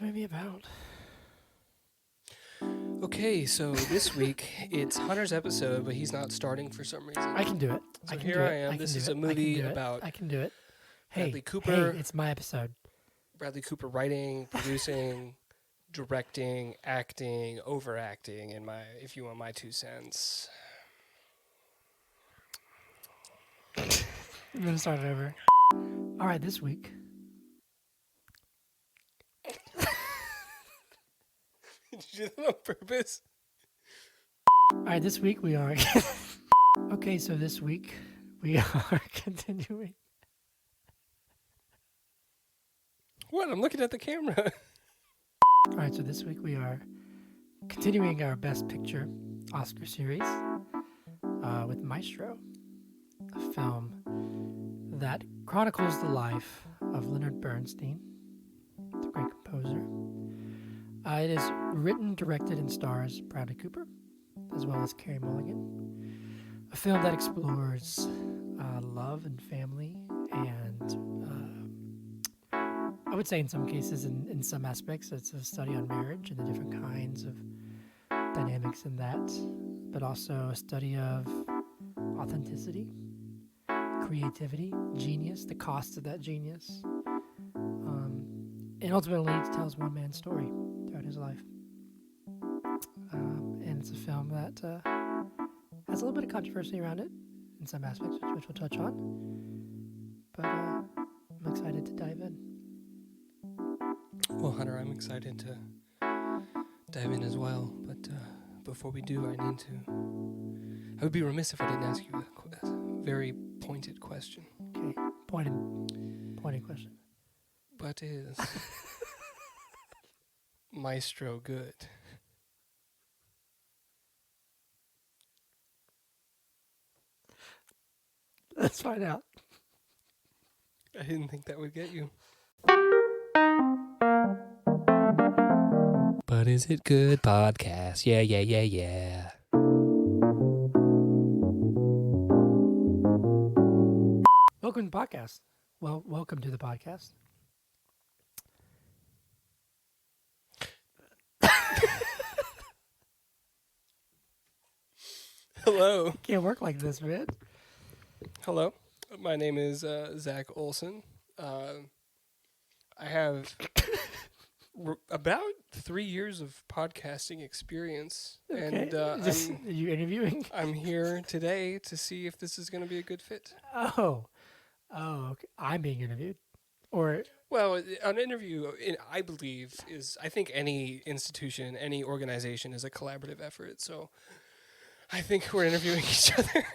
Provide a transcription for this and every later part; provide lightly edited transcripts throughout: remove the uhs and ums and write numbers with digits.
movie about? Okay, so this week it's Hunter's episode, but he's not starting for some reason. I can do it. So here I am. This is a movie about I can do it. Bradley Cooper. Hey, it's my episode. Bradley Cooper writing, producing, directing, acting, overacting, and if you want my 2 cents. I'm gonna start it over. All right, this week. Did you do that on purpose? All right, this week we are. Okay, so this week we are continuing. What? I'm looking at the camera. All right, so this week we are continuing our Best Picture Oscar series with Maestro, a film that chronicles the life of Leonard Bernstein, the great composer. It is written, directed, and stars Bradley Cooper, as well as Carey Mulligan. A film that explores love and family, and I would say in some cases, in some aspects, it's a study on marriage and the different kinds of dynamics in that, but also a study of authenticity, creativity, genius, the cost of that genius, and ultimately it tells one man's story throughout his life. And it's a film that has a little bit of controversy around it in some aspects, which we'll touch on. But I'm excited to dive in. Well, Hunter, I'm excited to dive in as well. But before we do, I would be remiss if I didn't ask you a very pointed question. Okay, pointed question. What is Maestro Good? Let's find out. I didn't think that would get you. But is it good podcast? Yeah. Welcome to the podcast. Well, welcome to the podcast. Hello. Can't work like this, man. Hello. My name is Zach Olson. I have about 3 years of podcasting experience, and are you interviewing? I'm here today to see if this is going to be a good fit. Oh, okay. I'm being interviewed, or Well, an interview, I believe, I think any institution, any organization is a collaborative effort. So I think we're interviewing each other.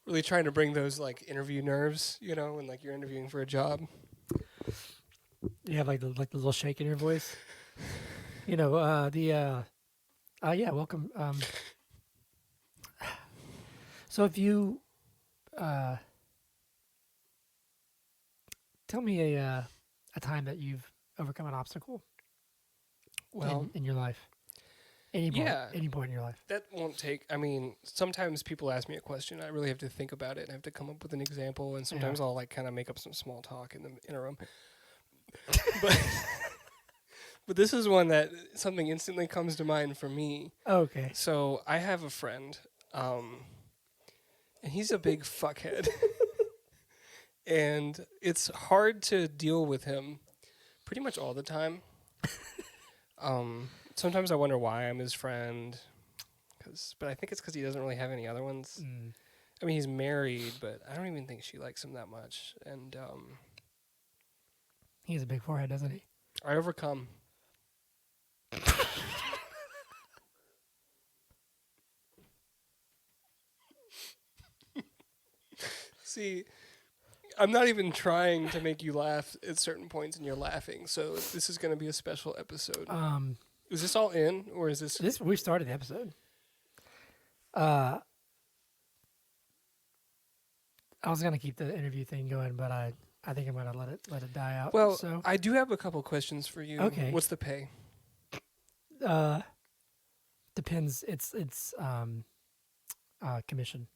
Really trying to bring those like interview nerves, when like you're interviewing for a job. you have like the little shake in your voice. Yeah, welcome. So if you tell me a time that you've overcome an obstacle, in your life, any point in your life. That won't take. I mean, sometimes people ask me a question, I really have to think about it, and I have to come up with an example, and sometimes I'll like kind of make up some small talk in the interim. But this is one that something instantly comes to mind for me. Okay. So I have a friend, and he's a big fuckhead. And it's hard to deal with him pretty much all the time. Sometimes I wonder why I'm his friend, but I think it's because he doesn't really have any other ones. I mean, he's married, but I don't even think she likes him that much. And he has a big forehead, doesn't he? I overcome. See, I'm not even trying to make you laugh at certain points, and you're laughing. So this is going to be a special episode. Is this all in, or is this? We started the episode. I was gonna keep the interview thing going, but I think I'm gonna let it die out. Well, so. I do have a couple questions for you. Okay. What's the pay? Depends. It's commission.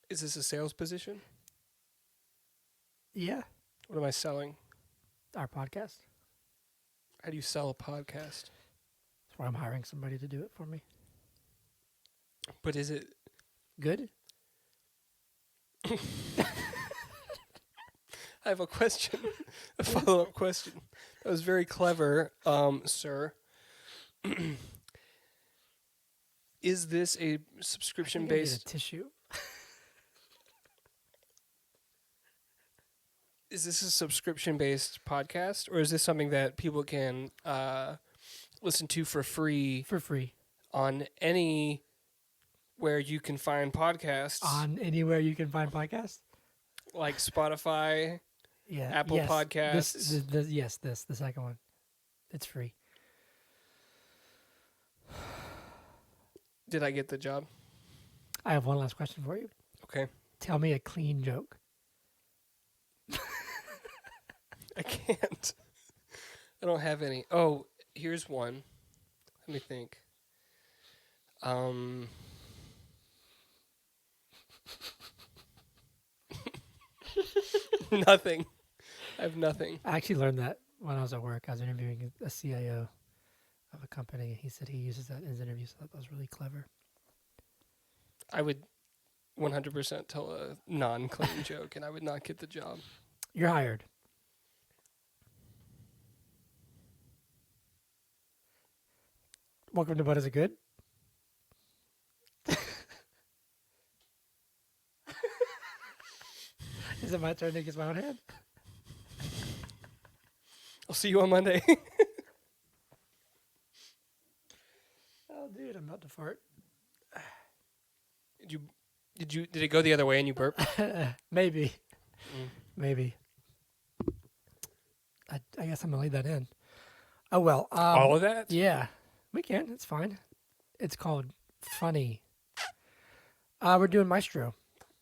Is this a sales position? Yeah, What am I selling? our podcast. How do you sell a podcast? That's why I'm hiring somebody to do it for me. But is it Good? I have a question, a follow-up question. That was very clever, sir. Is this a I think I need a subscription-based? tissue. Is this a subscription-based podcast, or is this something that people can listen to for free For free. on any where you can find podcasts, On anywhere you can find podcasts? like Spotify, Yeah. Apple yes. Podcasts? The second one. It's free. Did I get the job? I have one last question for you. Okay. Tell me a clean joke. I can't. I don't have any. Oh, here's one. Let me think. Nothing. I have nothing. I actually learned that when I was at work. I was interviewing a CIO of a company. He said he uses that in his interviews. I thought that was really clever. I would 100% tell a non-clean joke, and I would not get the job. You're hired. Welcome to But Is It Good? Is it my turn to kiss my own hand? I'll see you on Monday. Oh, dude, I'm about to fart. Did it go the other way and you burp? Maybe. Maybe. I guess I'm going to leave that in. Oh, well. All of that? Yeah, we can. It's fine. It's called Funny. We're doing Maestro.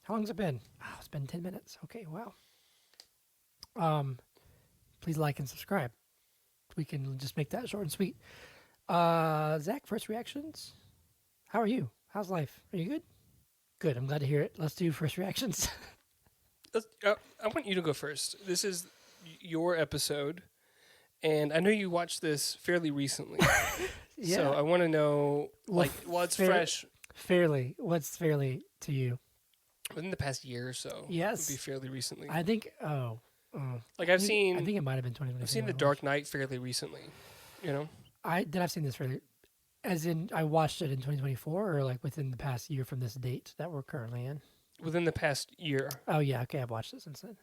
How long's it been? Oh, it's been 10 minutes. Okay, wow. Please like and subscribe. We can just make that short and sweet. Zach, first reactions? How are you? How's life? Are you good? Good. I'm glad to hear it. Let's do first reactions. I want you to go first. This is your episode, and I know you watched this fairly recently. Yeah. So I want to know, Well, what's fair- fresh Fairly. What's fairly to you? within the past year or so. Yes. Would be fairly recently. I think. Like I I've think- seen, I think it might have been 2020. I've seen The Dark Knight fairly recently. You know, I've seen this fairly. As in, I watched it in 2024, or like within the past year from this date that we're currently in. within the past year. Oh yeah, okay, I've watched it since then.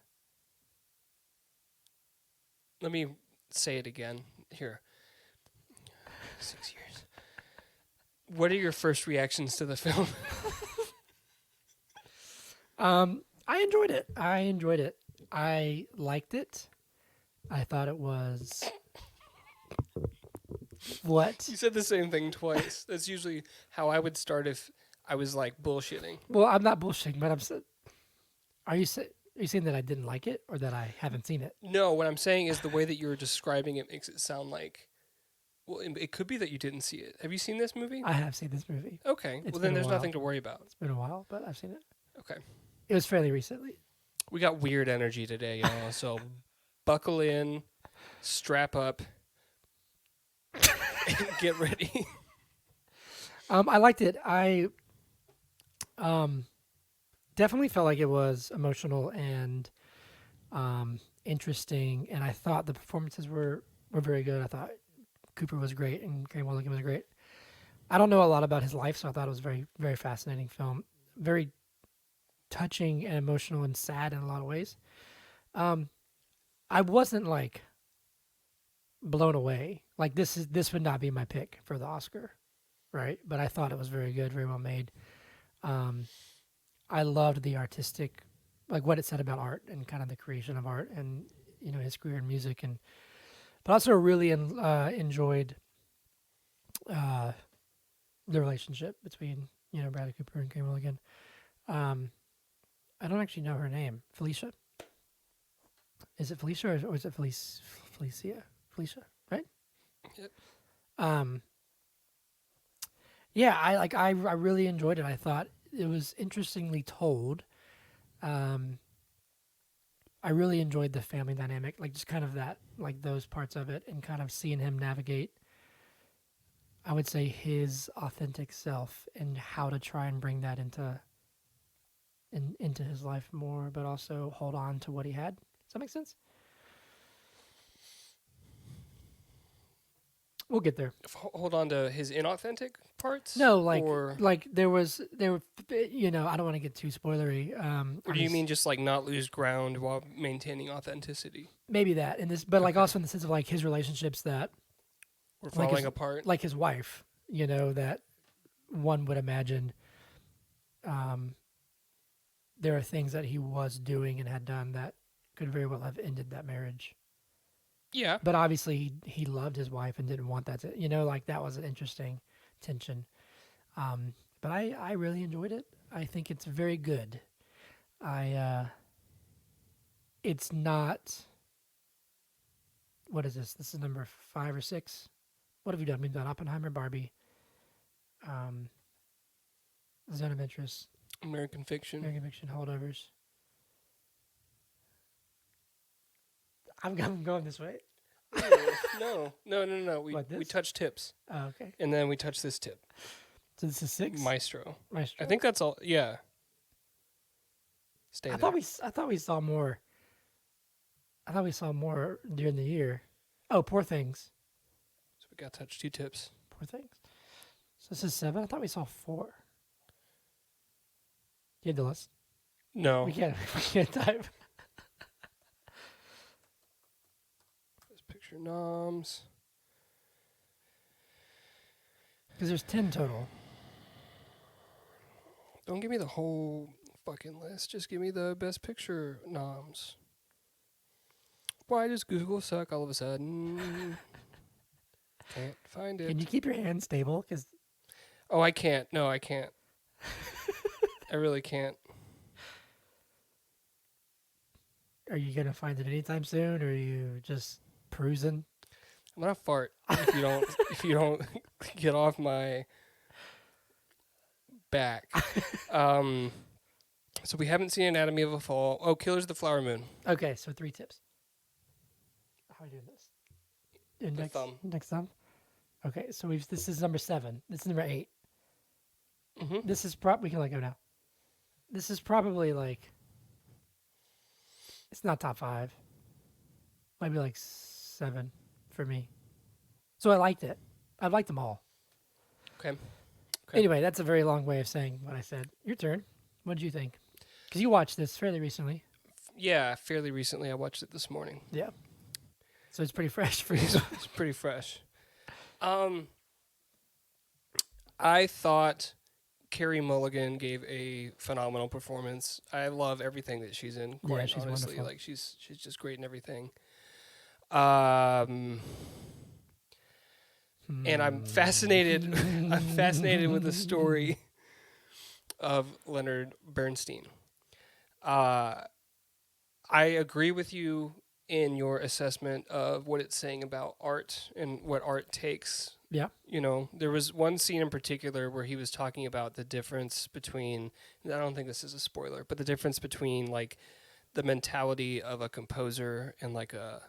Let me say it again here. 6 years. What are your first reactions to the film? I enjoyed it. I liked it. I thought it was. What? You said the same thing twice. That's usually how I would start if I was like bullshitting. Well, I'm not bullshitting, but are you saying that I didn't like it or that I haven't seen it? No, what I'm saying is the way that you're describing it makes it sound like, well, it could be that you didn't see it. Have you seen this movie? I have seen this movie. Okay. It's Well, been then a there's while. nothing to worry about. It's been a while, but I've seen it. Okay. It was fairly recently. We got weird energy today, y'all. So buckle in, strap up, and get ready. I liked it. I definitely felt like it was emotional and interesting, and I thought the performances were very good. I thought Cooper was great and Carey Mulligan was great. I don't know a lot about his life, so I thought it was a very, very fascinating film. Very touching and emotional and sad in a lot of ways. I wasn't like blown away. Like this would not be my pick for the Oscar, right? But I thought it was very good, very well made. I loved the artistic, like what it said about art and kind of the creation of art, and his career in music, but also really enjoyed the relationship between Bradley Cooper and Carey Mulligan. I don't actually know her name. Felicia. Is it Felicia or is it Felicia? Felicia, right? Yep. Yeah, I really enjoyed it. I thought it was interestingly told. I really enjoyed the family dynamic, like just kind of that, like those parts of it, and kind of seeing him navigate, I would say, his authentic self and how to try and bring that into his life more, but also hold on to what he had. Does that make sense? We'll get there. Hold on to his inauthentic parts? No, Or there were, I don't want to get too spoilery. or do you mean just like not lose ground while maintaining authenticity? maybe that in this, but like Okay. also in the sense of like his relationships that We're like falling apart? like his wife, that one would imagine um, there are things that he was doing and had done that could very well have ended that marriage. Yeah. But obviously he loved his wife and didn't want that to, like that was an interesting tension. But I really enjoyed it. I think it's very good. It's not, what is this? This is number 5 or 6. What have you done? We've done Oppenheimer, Barbie, um, Zone of Interest, American Fiction. American Fiction, Holdovers. I'm going this way. No. We Like this? touched tips, Oh, okay. and then we touched this tip. So this is 6. Maestro. Maestro. I think that's all. Yeah. Stay I there. thought we saw more. I thought we saw more during the year. Oh, Poor Things. So we got touched 2 tips. Poor Things. So this is 7. I thought we saw 4. You had the list. No. We can't type. Best Picture noms. Because there's 10 total. Don't give me the whole fucking list. Just give me the Best Picture noms. Why does Google suck all of a sudden? Can't find it. Can you keep your hands stable? Because Oh, I can't. No, I can't. I really can't. are you gonna find it anytime soon, or are you just perusing? I'm gonna fart if you don't get off my back. So we haven't seen Anatomy of a Fall. Oh, Killers of the Flower Moon. Okay, so 3 tips. How are we doing this? The thumb. Next thumb. Okay, so this is number 7. This is number 8. Mm-hmm. This is we can let go now. This is probably like, it's not top 5. Might be like 7 for me. So I liked it. I liked them all. Okay. Anyway, that's a very long way of saying what I said. Your turn. What did you think? Because you watched this fairly recently. Yeah, fairly recently. I watched it this morning. Yeah. So it's pretty fresh for you. It's pretty fresh. I thought Carey Mulligan gave a phenomenal performance. I love everything that she's in. Quite Yeah, she's honestly, wonderful. like she's just great in everything. And I'm fascinated. I'm fascinated with the story of Leonard Bernstein. I agree with you in your assessment of what it's saying about art and what art takes. Yeah. There was one scene in particular where he was talking about the difference between, I don't think this is a spoiler, but the difference between like the mentality of a composer and like a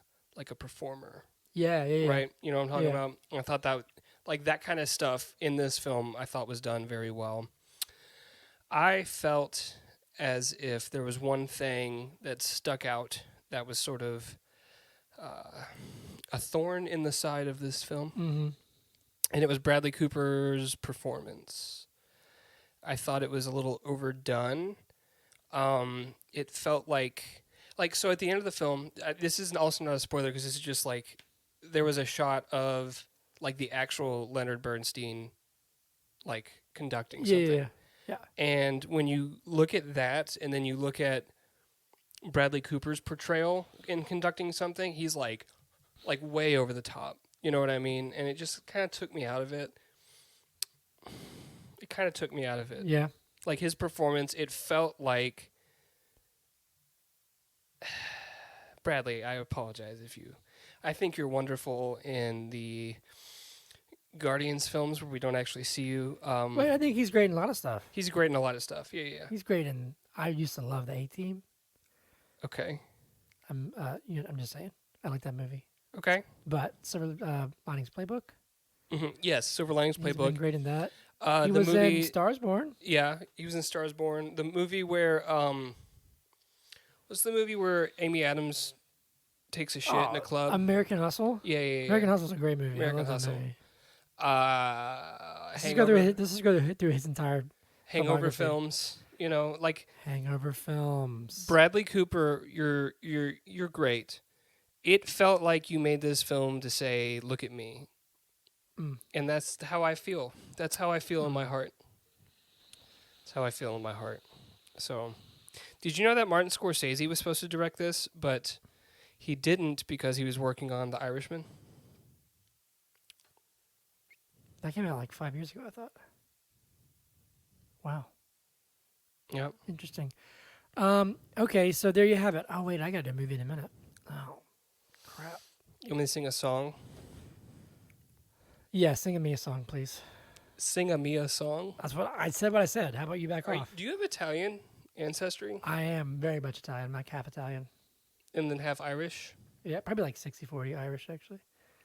performer. Yeah. Right? You know what I'm talking Yeah. about? I thought that like that kind of stuff in this film I thought was done very well. I felt as if there was one thing that stuck out that was sort of a thorn in the side of this film. Mm-hmm. And it was Bradley Cooper's performance. I thought it was a little overdone. It felt like so at the end of the film, this is also not a spoiler because this is just like there was a shot of like the actual Leonard Bernstein like conducting something. Yeah. And when you look at that and then you look at Bradley Cooper's portrayal in conducting something, he's like way over the top. You know what I mean? And it just kind of took me out of it. It kind of took me out of it. Yeah. Like his performance, it felt like Bradley, I apologize if you I think you're wonderful in the Guardians films where we don't actually see you. Well, I think he's great in a lot of stuff. He's great in a lot of stuff. Yeah. He's great in. I used to love the A-Team. Okay. I'm just saying. I like that movie. Okay. But Silver Linings Playbook. Yes, Silver Linings He's been Playbook. great in that. He The was movie. in Stars Born. Yeah, he was in Stars Born. The movie where what's the movie where Amy Adams takes a shit in a club? American Hustle. Yeah. American Hustle's a great movie. American I love Hustle. that movie. Hangover. This is go through his entire Hangover filmography. films. Like Hangover films. Bradley Cooper. You're great. It felt like you made this film to say, "Look at me," and that's how I feel. That's how I feel in my heart. That's how I feel in my heart. So, did you know that Martin Scorsese was supposed to direct this, but he didn't because he was working on The Irishman? That came out like 5 years ago, I thought. Wow. Yep. Interesting. Okay, so there you have it. Oh, wait, I got to do a movie in a minute. Oh, crap. You want me to sing a song? Yeah, sing me a song, please. Sing me a song? That's what I said. What I said. How about you back off? Do you have Italian ancestry? I am very much Italian. I'm like half Italian. And then half Irish? Yeah, probably like 60-40 Irish, actually.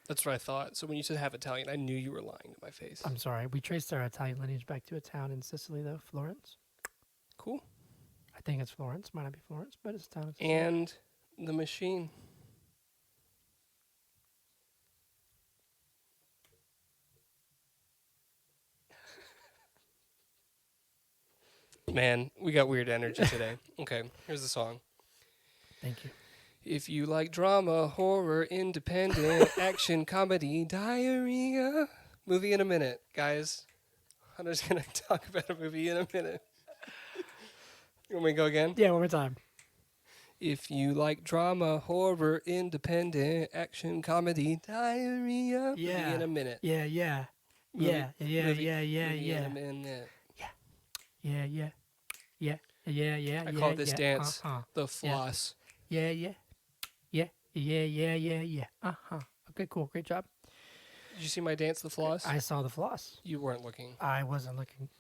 That's what I thought. So when you said half Italian, I knew you were lying to my face. I'm sorry. We traced our Italian lineage back to a town in Sicily, though, Florence. Cool. I think it's Florence. Might not be Florence, but it's a town in Sicily. And the machine. Man, we got weird energy today. Okay, here's the song. Thank you. If you like drama, horror, independent, action, comedy, diarrhea. Movie in a minute, guys. Hunter's going to talk about a movie in a minute. You want me to go again? Yeah, one more time. If you like drama, horror, independent, action, comedy, diarrhea. Yeah. Movie in a minute. Yeah, yeah. Movie- Yeah, yeah, movie- yeah, yeah, movie yeah. in a minute. Yeah, yeah. Yeah, yeah, yeah. I call this dance Uh-huh. the floss. Yeah, yeah. Yeah, yeah, yeah, yeah, yeah. Uh-huh. Okay, cool. Great job. Did you see my dance, the floss? I saw the floss. You weren't looking. I wasn't looking.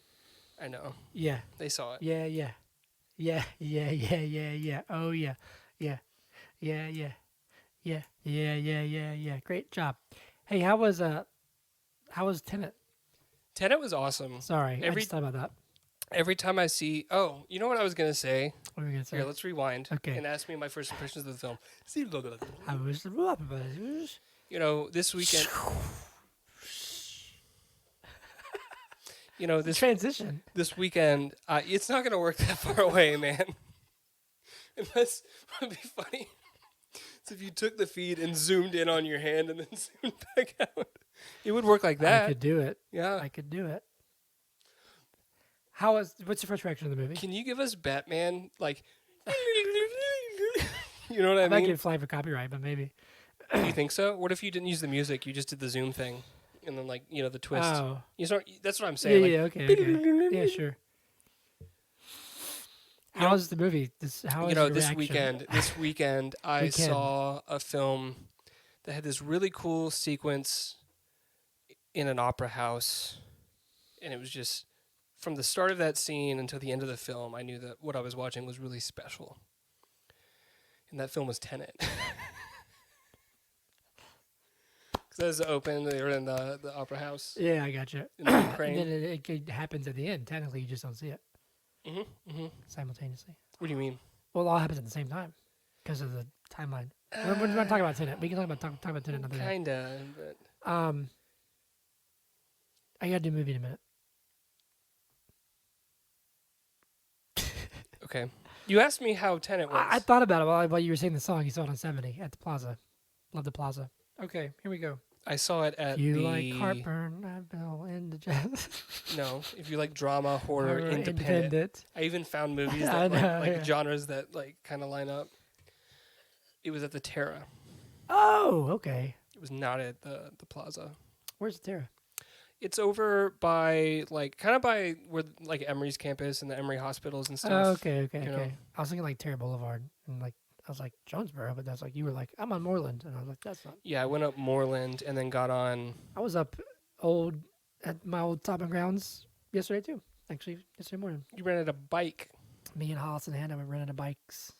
I know. Yeah. They saw it. Yeah, yeah. Yeah, yeah, yeah, yeah, yeah. Oh, yeah. Yeah. Yeah, yeah. Yeah, yeah, yeah, yeah, yeah. Great job. Hey, how was Tenet? Tenet was awesome. Sorry, I just thought about that. Every time I see... Oh, you know what I was going to say? What were we going to say? Here, let's rewind. Okay. And ask me my first impressions of the film. How was the This weekend... this transition? This weekend, it's not going to work that far away, man. Unless, what would be funny is if you took the feed and zoomed in on your hand and then zoomed back out. It would work like that. I could do it. Yeah. I could do it. What's your first reaction to the movie? Can you give us Batman, like... You know what I I might mean? get flagged for copyright, but maybe. Do you think so? What if you didn't use the music? You just did the zoom thing. And then, the twist. Oh. That's what I'm Yeah, saying. yeah, okay. Yeah, sure. How's the movie? How is your this reaction? weekend, I saw a film that had this really cool sequence in an opera house. And it was just, from the start of that scene until the end of the film, I knew that what I was watching was really special. And that film was Tenet. Because that was open, they were in the opera house. Yeah, I got you. In the Ukraine. And then it happens at the end. Technically, you just don't see it simultaneously. What do you mean? Well, it all happens at the same time because of the timeline. We're not talking about Tenet. We can talk about Tenet another day. Kinda, but... I got to do a movie in a minute. Okay. You asked me how Tenet was. I thought about it while you were saying the song. You saw it on 70 at the Plaza. Love the Plaza. Okay, here we go. I saw it at you like heartburn, I fell into jazz. No, if you like drama, horror, independent. I even found movies that genres that kind of line up. It was at the Terra. Oh, okay. It was not at the Plaza. Where's the Terra? It's over by kind of by where Emory's campus and the Emory hospitals and stuff. Oh, okay. I was thinking Terra Boulevard and I was like Jonesboro, but that's you were like I'm on Moreland, and I was like that's not. Yeah, I went up Moreland and then got on. I was up at my old Top and Grounds yesterday too. Actually, yesterday morning. You rented a bike. Me and Hollis and Hannah we rented bikes.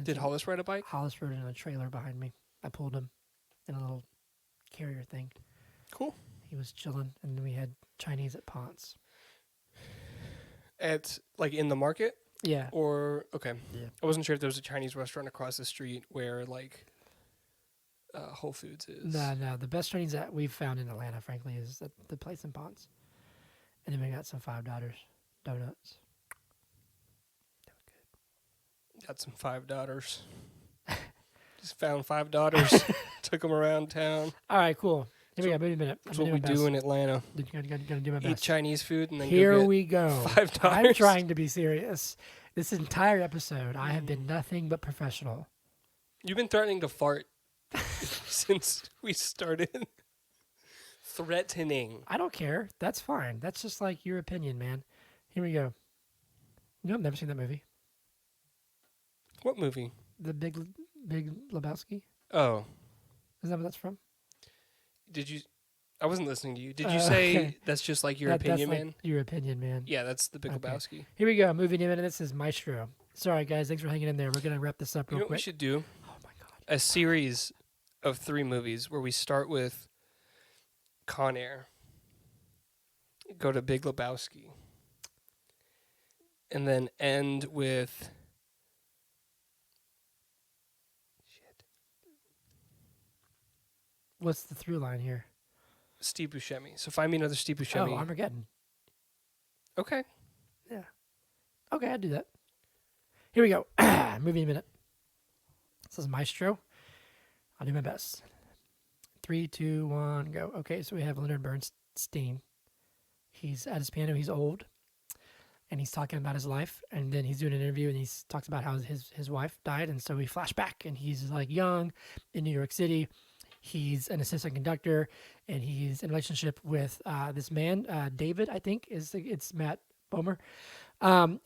Did Hollis ride a bike? Hollis rode in a trailer behind me. I pulled him in a little carrier thing. Cool. He was chilling, and then we had Chinese at Ponce. At, like, in the market? Yeah. Or, okay. Yeah. I wasn't sure if there was a Chinese restaurant across the street where, like, Whole Foods is. No. The best Chinese that we've found in Atlanta, frankly, is at the place in Ponce. And then we got some $5 donuts. Got some $5. Just found $5. Took them around town. All right, cool. Here we go. Maybe a minute. That's what we do in Atlanta. Gonna do my Eat best. Chinese food and then Here go get we go. $5. I'm trying to be serious. This entire episode, I have been nothing but professional. You've been threatening to fart since we started. Threatening. I don't care. That's fine. That's just like your opinion, man. Here we go. You know, I've never seen that movie. What movie? The Big Lebowski. Oh. Is that what that's from? Did you... I wasn't listening to you. Did you say okay. That's just like your opinion, that's man? like your opinion, man. Yeah, that's the Big Okay. Lebowski. Here we go. Movie name, and this is Maestro. Sorry, guys. Thanks for hanging in there. We're going to wrap this up You real know what we quick. should do? Oh, my God. A series of 3 movies where we start with Con Air, go to Big Lebowski, and then end with... What's the through line here? Steve Buscemi. So find me another Steve Buscemi. Oh, Armageddon. Okay. Yeah. Okay, I'd do that. Here we go. Movie in a minute. This is Maestro. I'll do my best. 3, 2, 1, go. Okay, so we have Leonard Bernstein. He's at his piano. He's old. And he's talking about his life. And then he's doing an interview, and he talks about how his wife died. And so we flash back, and he's like young in New York City. He's an assistant conductor, and he's in a relationship with this man, David, I think. It's Matt Bomer.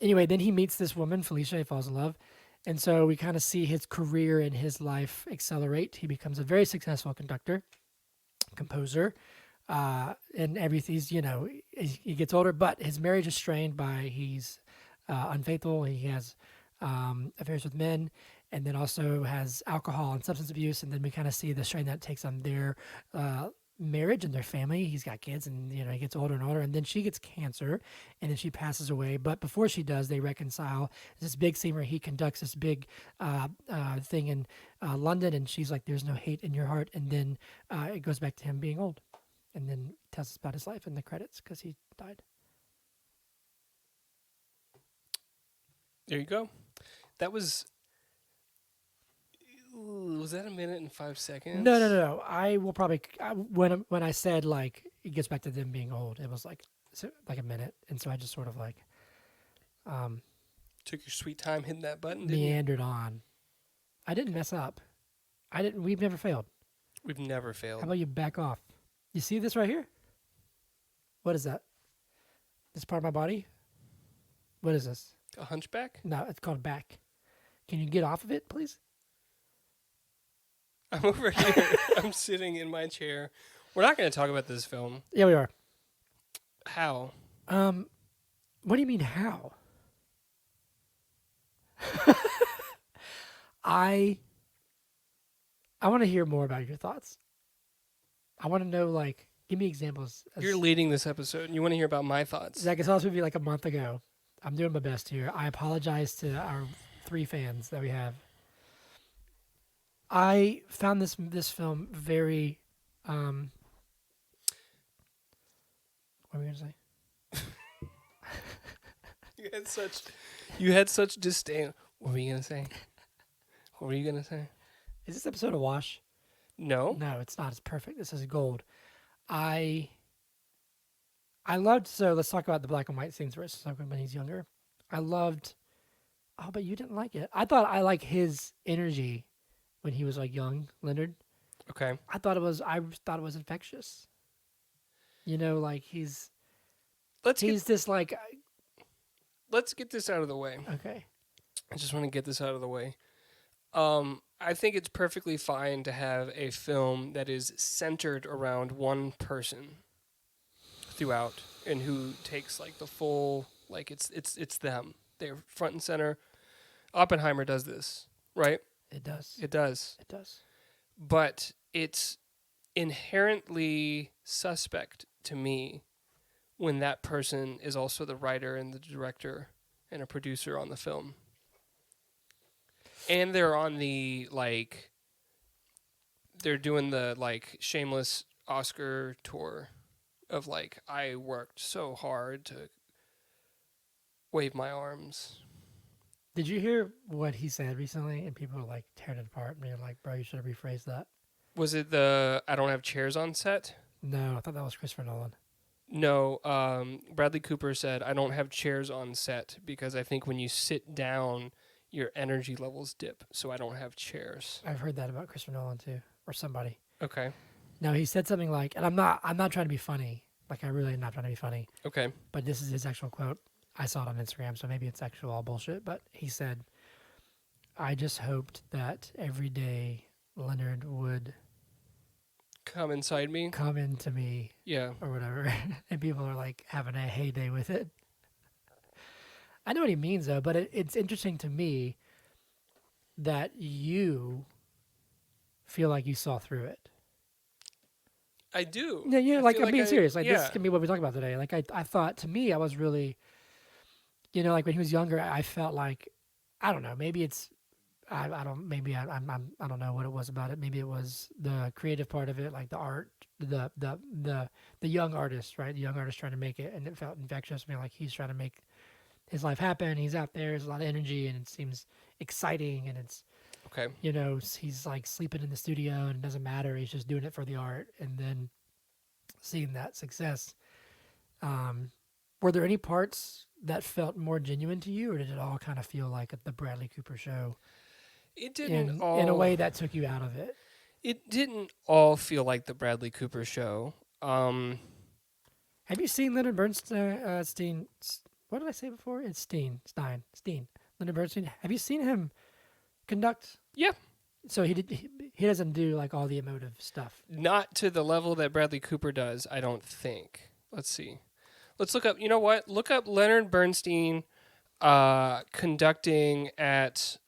Anyway, then he meets this woman, Felicia. He falls in love. And so we kind of see his career and his life accelerate. He becomes a very successful conductor, composer, and everything. He gets older, but his marriage is strained by he's unfaithful. He has affairs with men, and then also has alcohol and substance abuse. And then we kind of see the strain that takes on their marriage and their family. He's got kids, and he gets older and older. And then she gets cancer, and then she passes away. But before she does, they reconcile. This big scene where he conducts this big thing in London, and she's like, "There's no hate in your heart." And then it goes back to him being old, and then tells us about his life in the credits because he died. There you go. That was that a minute and 5 seconds? No. I will probably when I said like it gets back to them being old, it was like a minute, and so I just sort of like Took your sweet time hitting that button, didn't you? meandered on. I didn't mess up. We've never failed. We've never How failed. about you back off? You see this right here? What is that? This part of my body? What is this? A hunchback? No, it's called back. Can you get off of it, please? I'm over here. I'm sitting in my chair. We're not going to talk about this film. Yeah, we are. How? What do you mean how? I want to hear more about your thoughts. I want to know, like, give me examples. You're leading this episode, and you want to hear about my thoughts. Zach, I saw this movie like a month ago. I'm doing my best here. I apologize to our 3 fans that we have. I found this film very. What were we gonna say? You had such disdain. What were you gonna say? What were you gonna say? Is this episode a wash? No. No, it's not. It's perfect. This is gold. I loved. So let's talk about the black and white scenes versus when he's younger. I loved. Oh, but you didn't like it. I thought I liked his energy when he was like young, Leonard. Okay. I thought it was infectious. Like he's Let's get this like this out of the way. okay. I just want to get this out of the way. I think it's perfectly fine to have a film that is centered around one person throughout, and who takes like the full, like it's them. They're front and center. Oppenheimer does this, right? It does. It does. It does. But it's inherently suspect to me when that person is also the writer and the director and a producer on the film. And they're on the, like, they're doing the, like, shameless Oscar tour of, like, I worked so hard to wave my arms. Did you hear what he said recently? And people were like tearing it apart. And they're like, bro, you should have rephrased that. Was it the I don't have chairs on set? No, I thought that was Christopher Nolan. No, Bradley Cooper said, I don't have chairs on set because I think when you sit down, your energy levels dip, so I don't have chairs. I've heard that about Christopher Nolan too, or somebody. Okay. No, he said something like, and I'm not trying to be funny. Like, I really am not trying to be funny. Okay. But this is his actual quote. I saw it on Instagram, so maybe it's actual all bullshit. But he said, I just hoped that every day Leonard would Come inside me? come into me Yeah. or whatever. And people are like having a heyday with it. I know what he means though, but it's interesting to me that you feel like you saw through it. I do. Yeah, yeah. I Like, feel I'm being serious. Like, this yeah. can be what we talk about today. Like, I thought, to me, I was really, like when he was younger, I felt like, I don't know, maybe it's, I don't know what it was about it. Maybe it was the creative part of it, like the art, the young artist, right? The young artist trying to make it, and it felt infectious. I mean, like he's trying to make his life happen. He's out there. There's a lot of energy, and it seems exciting, and it's, Okay. he's like sleeping in the studio, and it doesn't matter. He's just doing it for the art, and then seeing that success. Were there any parts that felt more genuine to you, or did it all kind of feel like the Bradley Cooper show? It didn't all... in a way that took you out of it. It didn't all feel like the Bradley Cooper show. Have you seen Leonard Bernstein? What did I say before? It's Stein. Leonard Bernstein. Have you seen him conduct? Yeah. So he doesn't do like all the emotive stuff. Not to the level that Bradley Cooper does, I don't think. Let's see. Let's look up, you know what? Look up Leonard Bernstein conducting at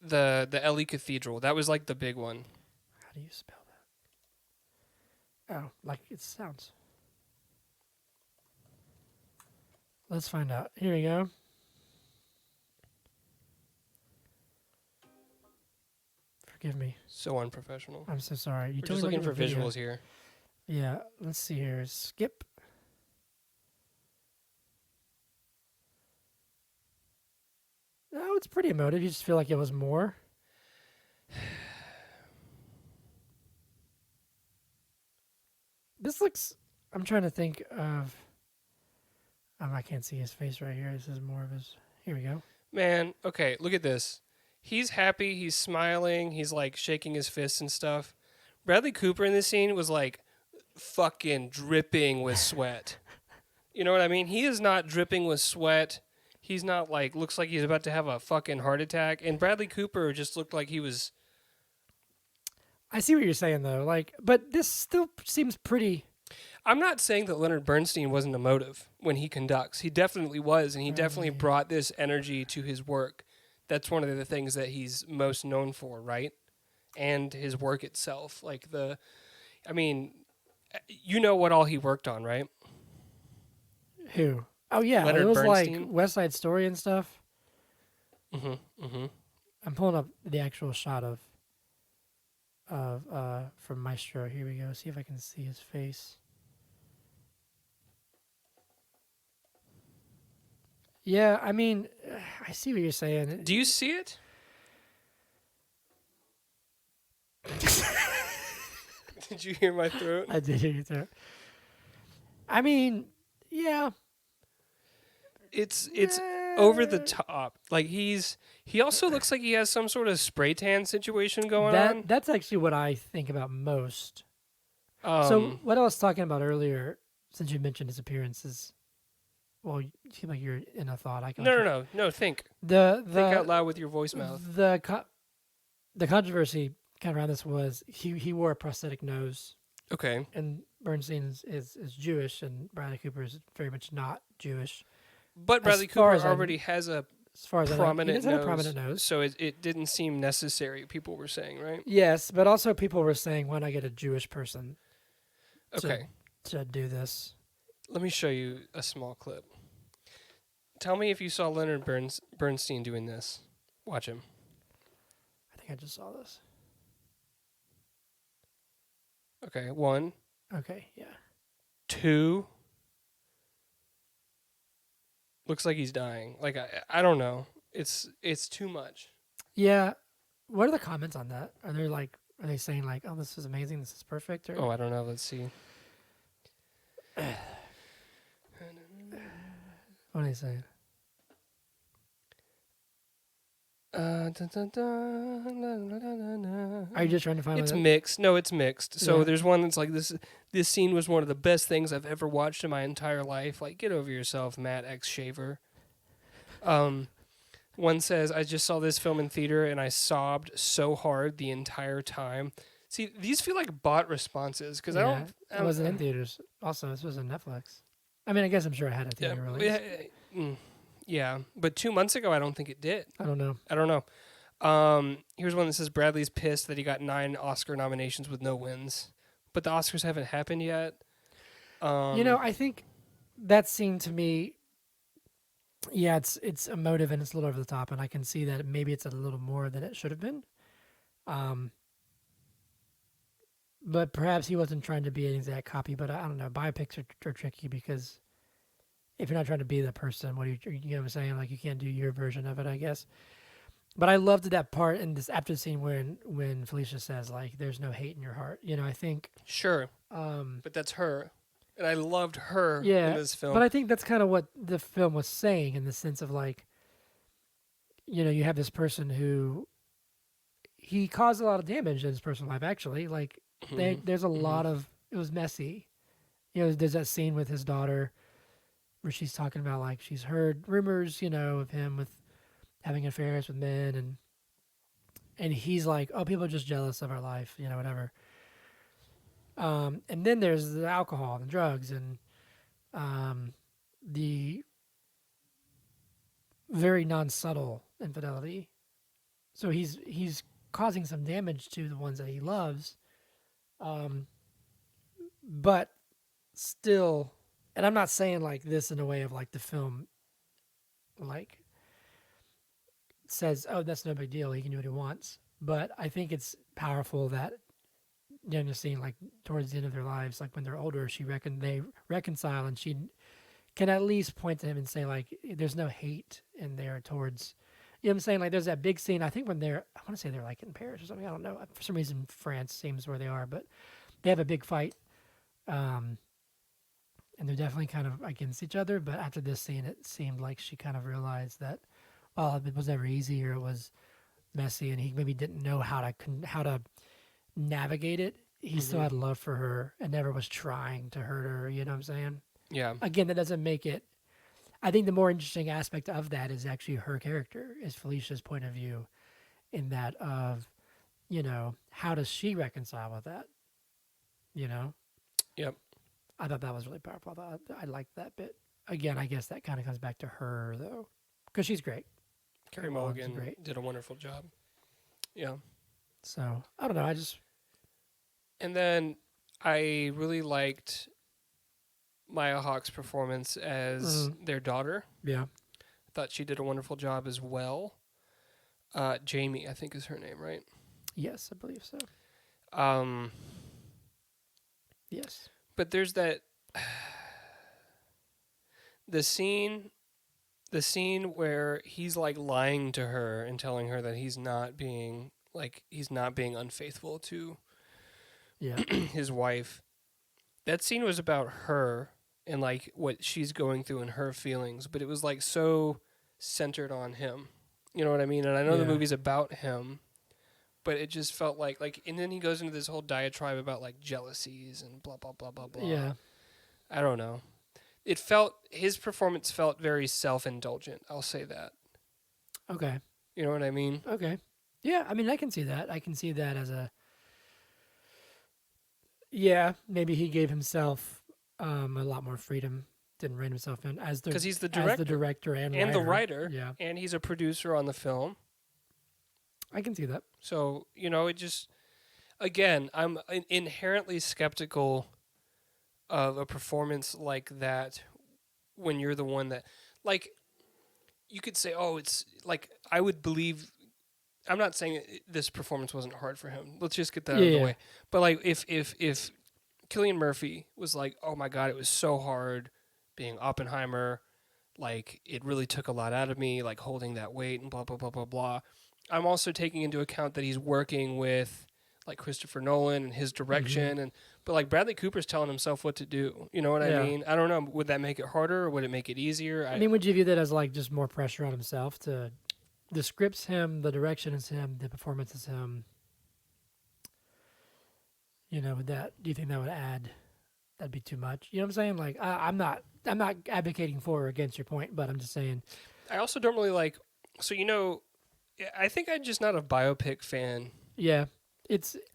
the LA Cathedral. That was like the big one. How do you spell that? Oh, like it sounds. Let's find out. Here we go. Forgive me. So unprofessional. I'm so sorry. We're just looking for visuals here. Yeah, let's see here. Skip. No, it's pretty emotive. You just feel like it was more. This looks... I'm trying to think of... I can't see his face right here. This is more of his... Here we go. Man, okay, look at this. He's happy. He's smiling. He's like shaking his fists and stuff. Bradley Cooper in this scene was like fucking dripping with sweat. You know what I mean? He is not dripping with sweat. He's not like, looks like he's about to have a fucking heart attack. And Bradley Cooper just looked like he was... I see what you're saying, though. Like, but this still seems pretty... I'm not saying that Leonard Bernstein wasn't emotive when he conducts. He definitely was, and he definitely brought this energy to his work. That's one of the things that he's most known for, right? And his work itself. Like I mean, you know what all he worked on, right? Who? Oh, yeah. Leonard it was Bernstein? like West Side Story and stuff. Mm-hmm. I'm pulling up the actual shot of from Maestro. Here we go. See if I can see his face. Yeah, I mean, I see what you're saying. Do you see it? Did you hear my throat? I did hear your throat. I mean, yeah. It's over the top. Like he also looks like he has some sort of spray tan situation going on. That's actually what I think about most. So what I was talking about earlier, since you mentioned his appearances, well, you seem like you're in a thought. No. Think. Think out loud with your voice mouth. The controversy kind of around this was he wore a prosthetic nose. Okay. And Bernstein is Jewish, and Bradley Cooper is very much not Jewish. But Bradley Cooper already has a as far as I know. He prominent does have nose. a prominent nose. So it didn't seem necessary, people were saying, right? Yes, but also people were saying, why not get a Jewish person Okay. to do this? Let me show you a small clip. Tell me if you saw Leonard Bernstein doing this. Watch him. I think I just saw this. Okay, 1, Okay, yeah. 2. Looks like he's dying. Like I don't know. It's too much. Yeah. What are the comments on that? Are they saying like, oh, this is amazing, this is perfect? Or Oh, I don't know. Let's see. what are they saying? Are you just trying to find It's one mixed. No, it's mixed. So Yeah. there's one that's like this scene was one of the best things I've ever watched in my entire life. Like, get over yourself, Matt X Shaver. One says, I just saw this film in theater and I sobbed so hard the entire time. See, these feel like bot responses because I it wasn't in theaters. Also, this was on Netflix. I mean, I guess I'm sure it had a theater release. Yeah, but 2 months ago, I don't think it did. I don't know. Here's one that says Bradley's pissed that he got 9 Oscar nominations with no wins, but the Oscars haven't happened yet. I think that scene to me, yeah, it's emotive and it's a little over the top, and I can see that maybe it's a little more than it should have been. But perhaps he wasn't trying to be an exact copy. But I don't know. Biopics are tricky because if you're not trying to be that person, you know what I'm saying? Like, you can't do your version of it, I guess. But I loved that part in this after the scene when Felicia says, like, there's no hate in your heart. I think. Sure. But that's her. And I loved her in this film. But I think that's kind of what the film was saying, in the sense of, like, you have this person who he caused a lot of damage in his personal life, actually. Like, there's a lot of, it was messy. There's that scene with his daughter where she's talking about, like, she's heard rumors, of him with having affairs with men, and he's like, oh, people are just jealous of our life, whatever. And then there's the alcohol and drugs and the very non-subtle infidelity. So he's causing some damage to the ones that he loves, but still, and I'm not saying like this in a way of like the film like says, oh, that's no big deal, he can do what he wants. But I think it's powerful that the scene, like towards the end of their lives, like when they're older, they reconcile, and she can at least point to him and say, like, there's no hate in there towards, what I'm saying? Like, there's that big scene, I think when I want to say they're like in Paris or something, I don't know. For some reason, France seems where they are, but they have a big fight. And they're definitely kind of against each other. But after this scene, it seemed like she kind of realized that, well, it was never easy, or it was messy, and he maybe didn't know how to navigate it. He still had love for her and never was trying to hurt her. You know what I'm saying? Yeah. Again, that doesn't make it. I think the more interesting aspect of that is actually her character, is Felicia's point of view, in that of, how does she reconcile with that? Yep. I thought that was really powerful. I liked that bit. Again, I guess that kind of comes back to her, though, because she's great. Carey Mulligan did a wonderful job. Yeah. So, I don't know. And then I really liked Maya Hawke's performance as their daughter. Yeah. I thought she did a wonderful job as well. Jamie, I think is her name, right? Yes, I believe so. Yes. But there's that the scene where he's like lying to her and telling her that he's not being unfaithful to his wife. That scene was about her and like what she's going through and her feelings, but it was like so centered on him. You know what I mean? And I know the movie's about him, but it just felt like, and then he goes into this whole diatribe about like jealousies and blah, blah, blah, blah, blah. Yeah. I don't know. His performance felt very self-indulgent. I'll say that. Okay. You know what I mean? Okay. Yeah, I mean, I can see that. I can see that as maybe he gave himself a lot more freedom didn't rein himself in as because he's the as the director director and and writer. the writer, Yeah, and he's a producer on the film. I can see that. So it just again, I'm inherently skeptical of a performance like that when you're the one that, like, you could say, oh, it's like I would believe. I'm not saying this performance wasn't hard for him. Let's just get that out of the Yeah. way. But like, if Cillian Murphy was like, oh my god, it was so hard being Oppenheimer, like it really took a lot out of me, like holding that weight and blah blah blah blah blah. I'm also taking into account that he's working with like Christopher Nolan and his direction, but like Bradley Cooper's telling himself what to do. You know what I Yeah. mean? I don't know. Would that make it harder or would it make it easier? I mean, would you view that as like just more pressure on himself to the script's him, the direction is him, the performance is him? Would that? Do you think that would add? That'd be too much. You know what I'm saying? Like, I'm not advocating for or against your point, but I'm just saying. I also don't really like. So I think I'm just not a biopic fan. Yeah,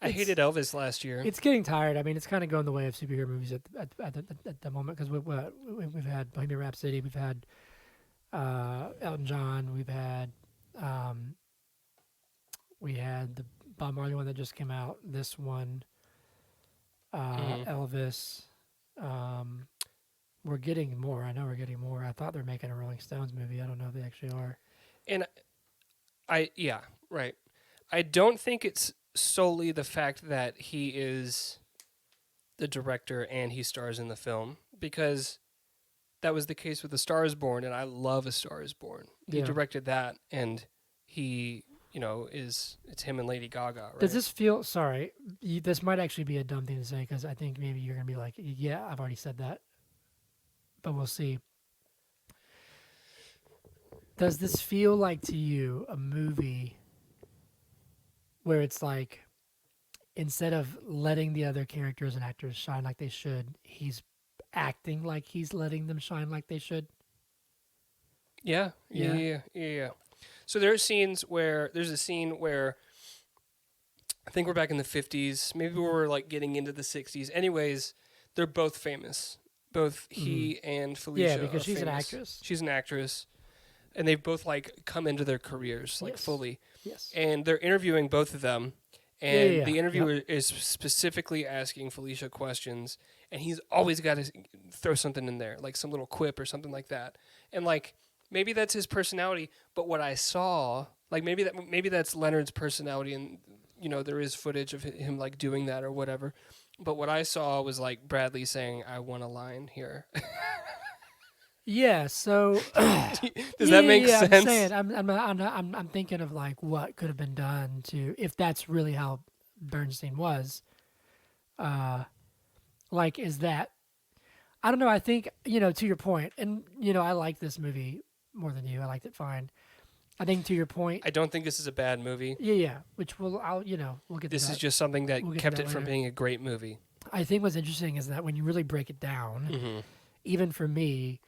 I hated Elvis last year. It's getting tired. I mean, it's kind of going the way of superhero movies at the moment because we've had Bohemian Rhapsody, we've had Elton John, we had the Bob Marley one that just came out. This one, Elvis. We're getting more. I know we're getting more. I thought they were making a Rolling Stones movie. I don't know if they actually are. And right. I don't think it's solely the fact that he is the director and he stars in the film, because that was the case with A Star Is Born, and I love A Star Is Born. He directed that, and he, it's him and Lady Gaga, right? Does this feel, sorry, this might actually be a dumb thing to say because I think maybe you're going to be like, yeah, I've already said that, but we'll see. Does this feel like to you a movie where it's like, instead of letting the other characters and actors shine like they should, he's acting like he's letting them shine like they should? Yeah. So there's a scene where I think we're back in the 50s. Maybe we're like getting into the 60s. Anyways, they're both famous. Both he and Felicia. Yeah, because she's famous. an actress. She's an actress. And they've both like come into their careers like fully. Yes. And they're interviewing both of them. And the interviewer Yep. is specifically asking Felicia questions, and he's always got to throw something in there, like some little quip or something like that. And like maybe that's his personality, but what I saw, like maybe that's Leonard's personality, and there is footage of him like doing that or whatever. But what I saw was like Bradley saying, "I want a line here." Yeah. So does that make sense? I'm saying I'm thinking of like what could have been done to, if that's really how Bernstein was. Like, is that, I don't know. I think, to your point, and I like this movie more than you. I liked it fine. I think to your point, I don't think this is a bad movie. Yeah. Which we'll get. This to is that. just something that We'll get to kept that it from later. being a great movie. I think what's interesting is that when you really break it down, even for me,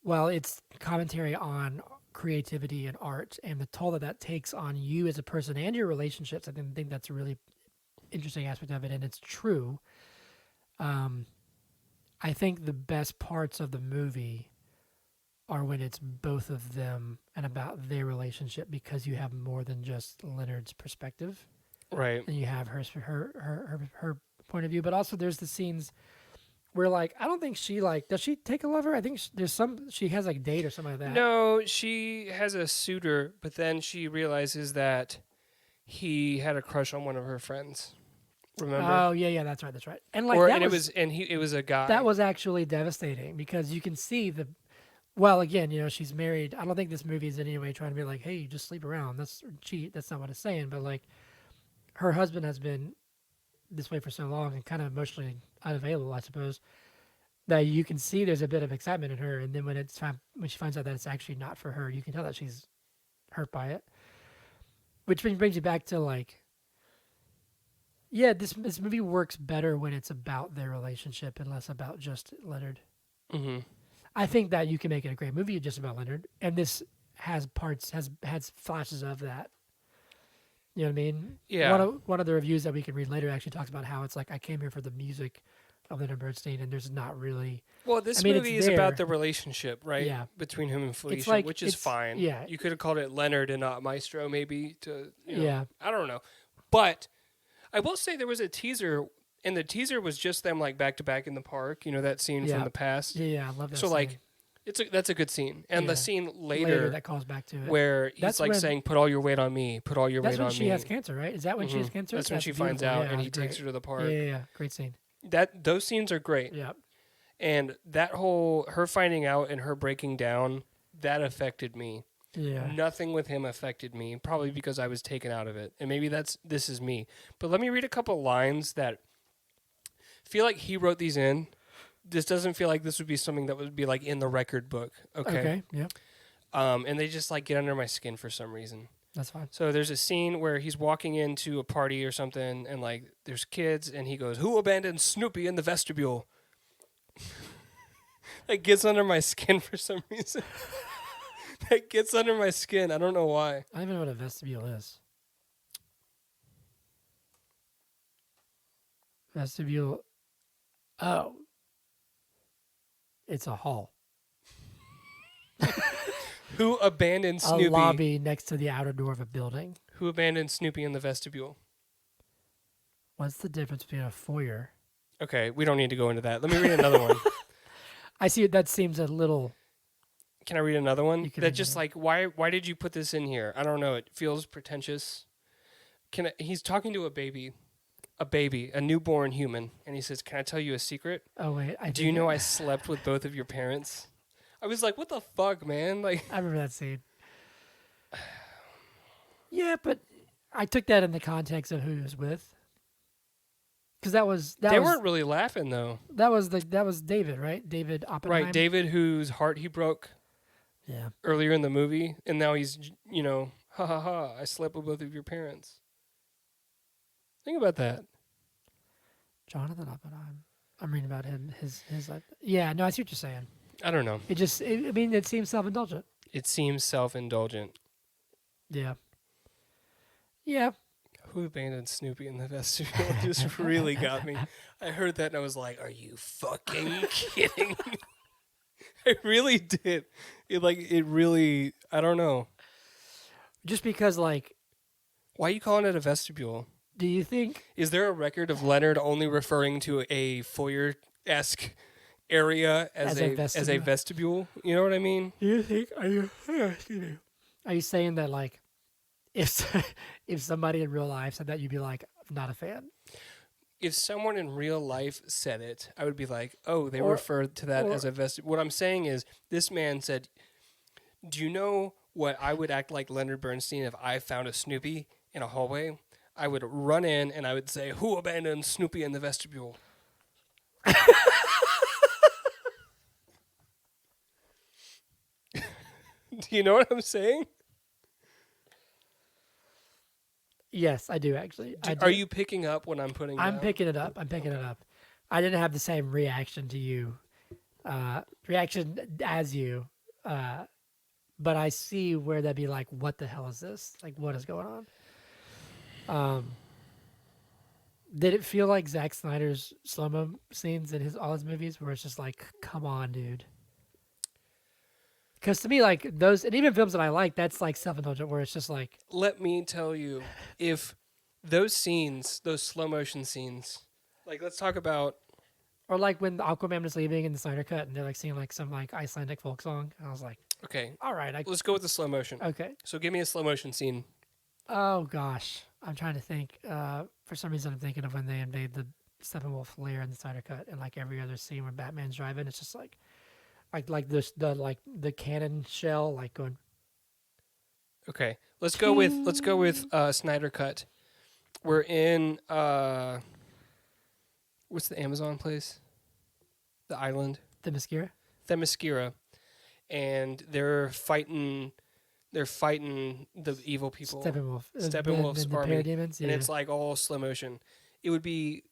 well, it's commentary on creativity and art and the toll that takes on you as a person and your relationships. I think that's a really interesting aspect of it, and it's true. I think the best parts of the movie are when it's both of them and about their relationship, because you have more than just Leonard's perspective, right? And you have her point of view, but also there's the scenes where, like, I don't think she, like, does she take a lover? I think she has like a date or something like that. No, she has a suitor, but then she realizes that he had a crush on one of her friends. Remember? Oh yeah, that's right. And like it was a guy. That was actually devastating because you can see the. Well, again, she's married. I don't think this movie is in any way trying to be like, hey, you just sleep around. That's cheat. That's not what it's saying. But like, her husband has been this way for so long and kind of emotionally unavailable, I suppose, that you can see there's a bit of excitement in her. And then when she finds out that it's actually not for her, you can tell that she's hurt by it. Which brings you back to like, yeah, this movie works better when it's about their relationship and less about just Leonard. Mm-hmm. I think that you can make it a great movie just about Leonard, and this has flashes of that. You know what I mean? Yeah. One of the reviews that we can read later actually talks about how it's like, I came here for the music of Leonard Bernstein, and there's not really. Well, this I mean, movie it's is about there. the relationship, right? Yeah. Between him and Felicia, like- which is it's- fine. yeah. You could have called it Leonard and not Maestro, maybe. Yeah. I don't know. But I will say there was a teaser, and the teaser was just them like back to back in the park. You know that scene Yeah. from the past. Yeah, I love that. So scene. like, that's a good scene. And Yeah. the scene later that calls back to it. where he's That's like when- saying, "Put all your weight on me. Put all your That's weight when on she me." has cancer, right? Is that when she has cancer? That's when she finds beautiful. out, Yeah, and he that's takes great. her to the park. Yeah. Great scene. Those scenes are great. Yeah. And that whole her finding out and her breaking down, that affected me. Yeah. Nothing with him affected me, probably because I was taken out of it. And maybe this is me. But let me read a couple lines that feel like he wrote these in. This doesn't feel like this would be something that would be like in the record book. Okay. Yeah. And they just like get under my skin for some reason. That's fine. So there's a scene where he's walking into a party or something, and like there's kids, and he goes, "Who abandoned Snoopy in the vestibule?" That gets under my skin for some reason. That gets under my skin. I don't know why. I don't even know what a vestibule is. Vestibule. Oh. It's a hall. Who abandoned Snoopy? A lobby next to the outer door of a building. Who abandoned Snoopy in the vestibule? What's the difference between a foyer? Okay, we don't need to go into that. Let me read another one. I see that seems a little. Can I read another one? You can That read just another. like why did you put this in here? I don't know. It feels pretentious. He's talking to a baby, a newborn human, and he says, "Can I tell you a secret? Oh wait, Do you know I slept with both of your parents?" I was like, "What the fuck, man?" Like, I remember that scene. Yeah, but I took that in the context of who he was with. Because they weren't really laughing though. that was David, right? David Oppenheim. Right, David, whose heart he broke Yeah. earlier in the movie, and now he's, ha ha ha, I slept with both of your parents. Think about that. Jonathan Oppenheim. I'm reading about him. His life. Yeah. No, I see what you're saying. I don't know. It seems self-indulgent. It seems self-indulgent. Yeah. Yeah. Who abandoned Snoopy in the vestibule just really got me. I heard that and I was like, are you fucking kidding me? I really did. I don't know. Just because, like, Why are you calling it a vestibule? do you think? Is there a record of Leonard only referring to a foyer-esque area as a vestibule? You know what I mean? Do you think? Are you saying that, like, if somebody in real life said that, you'd be like, not a fan? If someone in real life said it, I would be like, oh, they Or- referred to that as a vestibule. What I'm saying is, this man said, do you know what I would act like Leonard Bernstein if I found a Snoopy in a hallway? I would run in and I would say, who abandoned Snoopy in the vestibule? Do you know what I'm saying? Yes, I do actually. I do. Are you picking up what I'm putting I'm down? picking it up. I didn't have the same reaction to you, as you, but I see where that'd be like, what the hell is this? Like, what is going on? Did it feel like Zack Snyder's slow-mo scenes in all his movies, where it's just like, come on, dude? Because to me, like those, and even films that I like, that's like self-indulgent, where it's just like, Let me tell you, if those scenes, those slow motion scenes, like let's talk about. or like when Aquaman was leaving in the Snyder cut, and they're like singing like some like Icelandic folk song, and I was like, Okay, all right, let's go with the slow motion. okay. So give me a slow motion scene. Oh gosh, I'm trying to think. For some reason, I'm thinking of when they invade the Steppenwolf lair in the Snyder cut, and like every other scene when Batman's driving, it's just like the cannon shell like going. Okay, let's go with Snyder Cut. We're in what's the Amazon place? The island, The mascara. Themyscira, and they're fighting the evil people. Steppenwolf. Steppenwolf's the army, parademons. and Yeah. it's like all slow motion. It would be,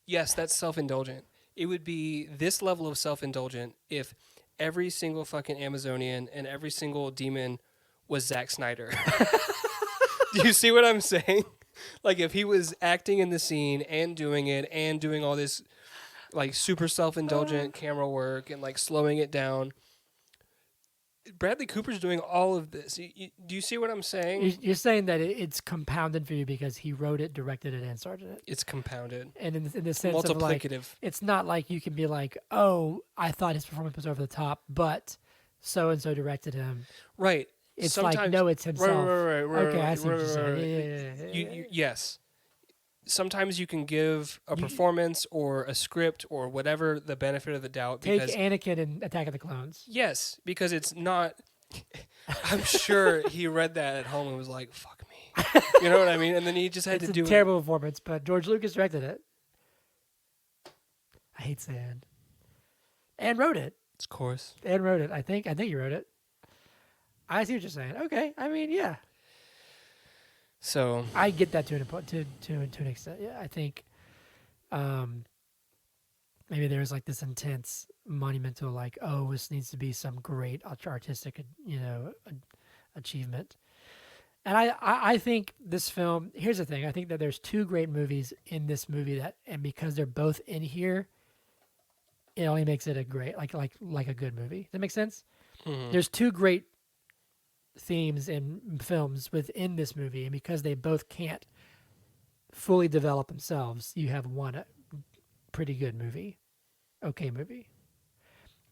yes, that's self-indulgent. It would be this level of self-indulgent if every single fucking Amazonian and every single demon was Zack Snyder. Do you see what I'm saying? Like if he was acting in the scene and doing it and doing all this like super self-indulgent camera work and like slowing it down. Bradley Cooper's doing all of this. Do you see what I'm saying? You're saying that it's compounded for you because he wrote it, directed it, and started it. It's compounded. And in the sense of like, Multiplicative. it's not like you can be like, oh, I thought his performance was over the top, but so and so directed him. Right. It's Sometimes, like, no, it's himself. Right, Okay, I see what you're saying. right. Yeah. Yes. Sometimes you can give a performance or a script or whatever the benefit of the doubt. Take Because, Anakin in Attack of the Clones. yes, because it's not. I'm sure he read that at home and was like, "Fuck me," you know what I mean? And then he just had to do It's a terrible performance, but George Lucas directed it. I hate sand. And wrote it. Of course. And wrote it. I think you wrote it. I see what you're saying. Okay. I mean, yeah. So I get that to an extent. Yeah, I think maybe there's like this intense, monumental, like, oh, this needs to be some great artistic, achievement. And I think this film. Here's the thing. I think that there's two great movies in this movie and because they're both in here, it only makes it a great, like a good movie. Does that make sense? mhm. There's two great themes in films within this movie, and because they both can't fully develop themselves, you have one pretty good movie, okay movie.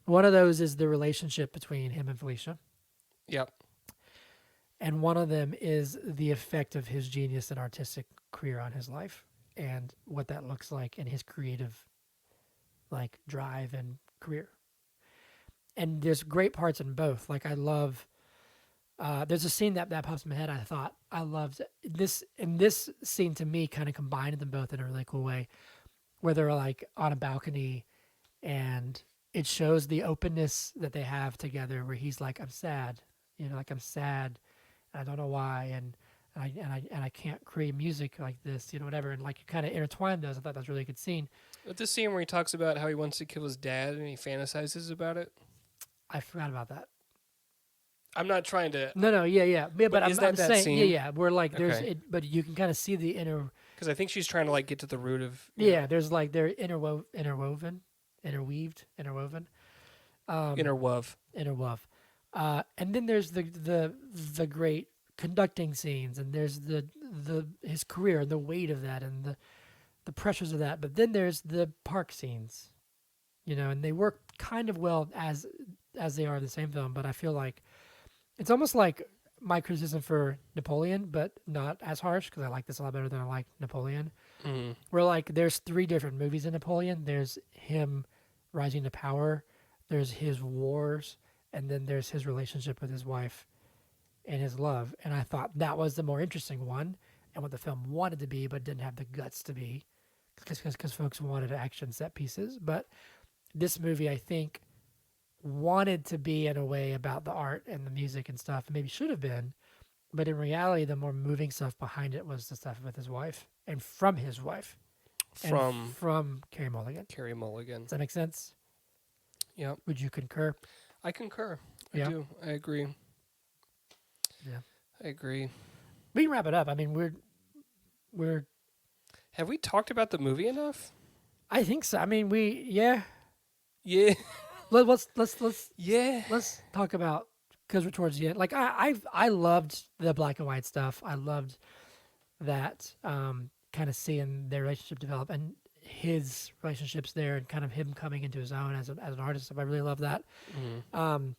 One of those is the relationship between him and Felicia, Yep. and one of them is the effect of his genius and artistic career on his life and what that looks like in his creative like drive and career. And there's great parts in both. Like I love there's a scene that pops in my head. I thought I loved this, and this scene to me kind of combined them both in a really cool way, where they're like on a balcony, and it shows the openness that they have together. Where he's like, "I'm sad, like I'm sad, and I don't know why, and I can't create music like this, whatever." And like you kind of intertwine those. I thought that was a really good scene. But this scene where he talks about how he wants to kill his dad and he fantasizes about it. I forgot about that. I'm not trying to. No, yeah. But is that I'm that saying, scene? yeah. We're like, there's Okay. it, but you can kind of see the inner. Because I think she's trying to like get to the root of. Yeah, there's like they're interwoven. Interwove. Interwove. And then there's the great conducting scenes, and there's the his career and the weight of that and the pressures of that. But then there's the park scenes, and they work kind of well as they are in the same film. But I feel like it's almost like my criticism for Napoleon, but not as harsh because I like this a lot better than I like Napoleon. Mm-hmm. Where like there's three different movies in Napoleon. There's him rising to power, there's his wars, and then there's his relationship with his wife and his love. And I thought that was the more interesting one and what the film wanted to be, but didn't have the guts to be because folks wanted action set pieces. But this movie, I think, wanted to be in a way about the art and the music and stuff, and maybe should have been, but in reality the more moving stuff behind it was the stuff with his wife and from his wife from Carey Mulligan. Carey Mulligan. Does that make sense? Yep. Would you concur? I concur. Yeah. I do. I agree. Yeah. I agree. We can wrap it up. I mean, we're Have we talked about the movie enough? I think so. I mean, yeah. Yeah. Let's Yeah. let's talk about, because we're towards the end. Like I loved the black and white stuff. I loved that kind of seeing their relationship develop and his relationships there, and kind of him coming into his own as an artist. I really love that. Mm-hmm.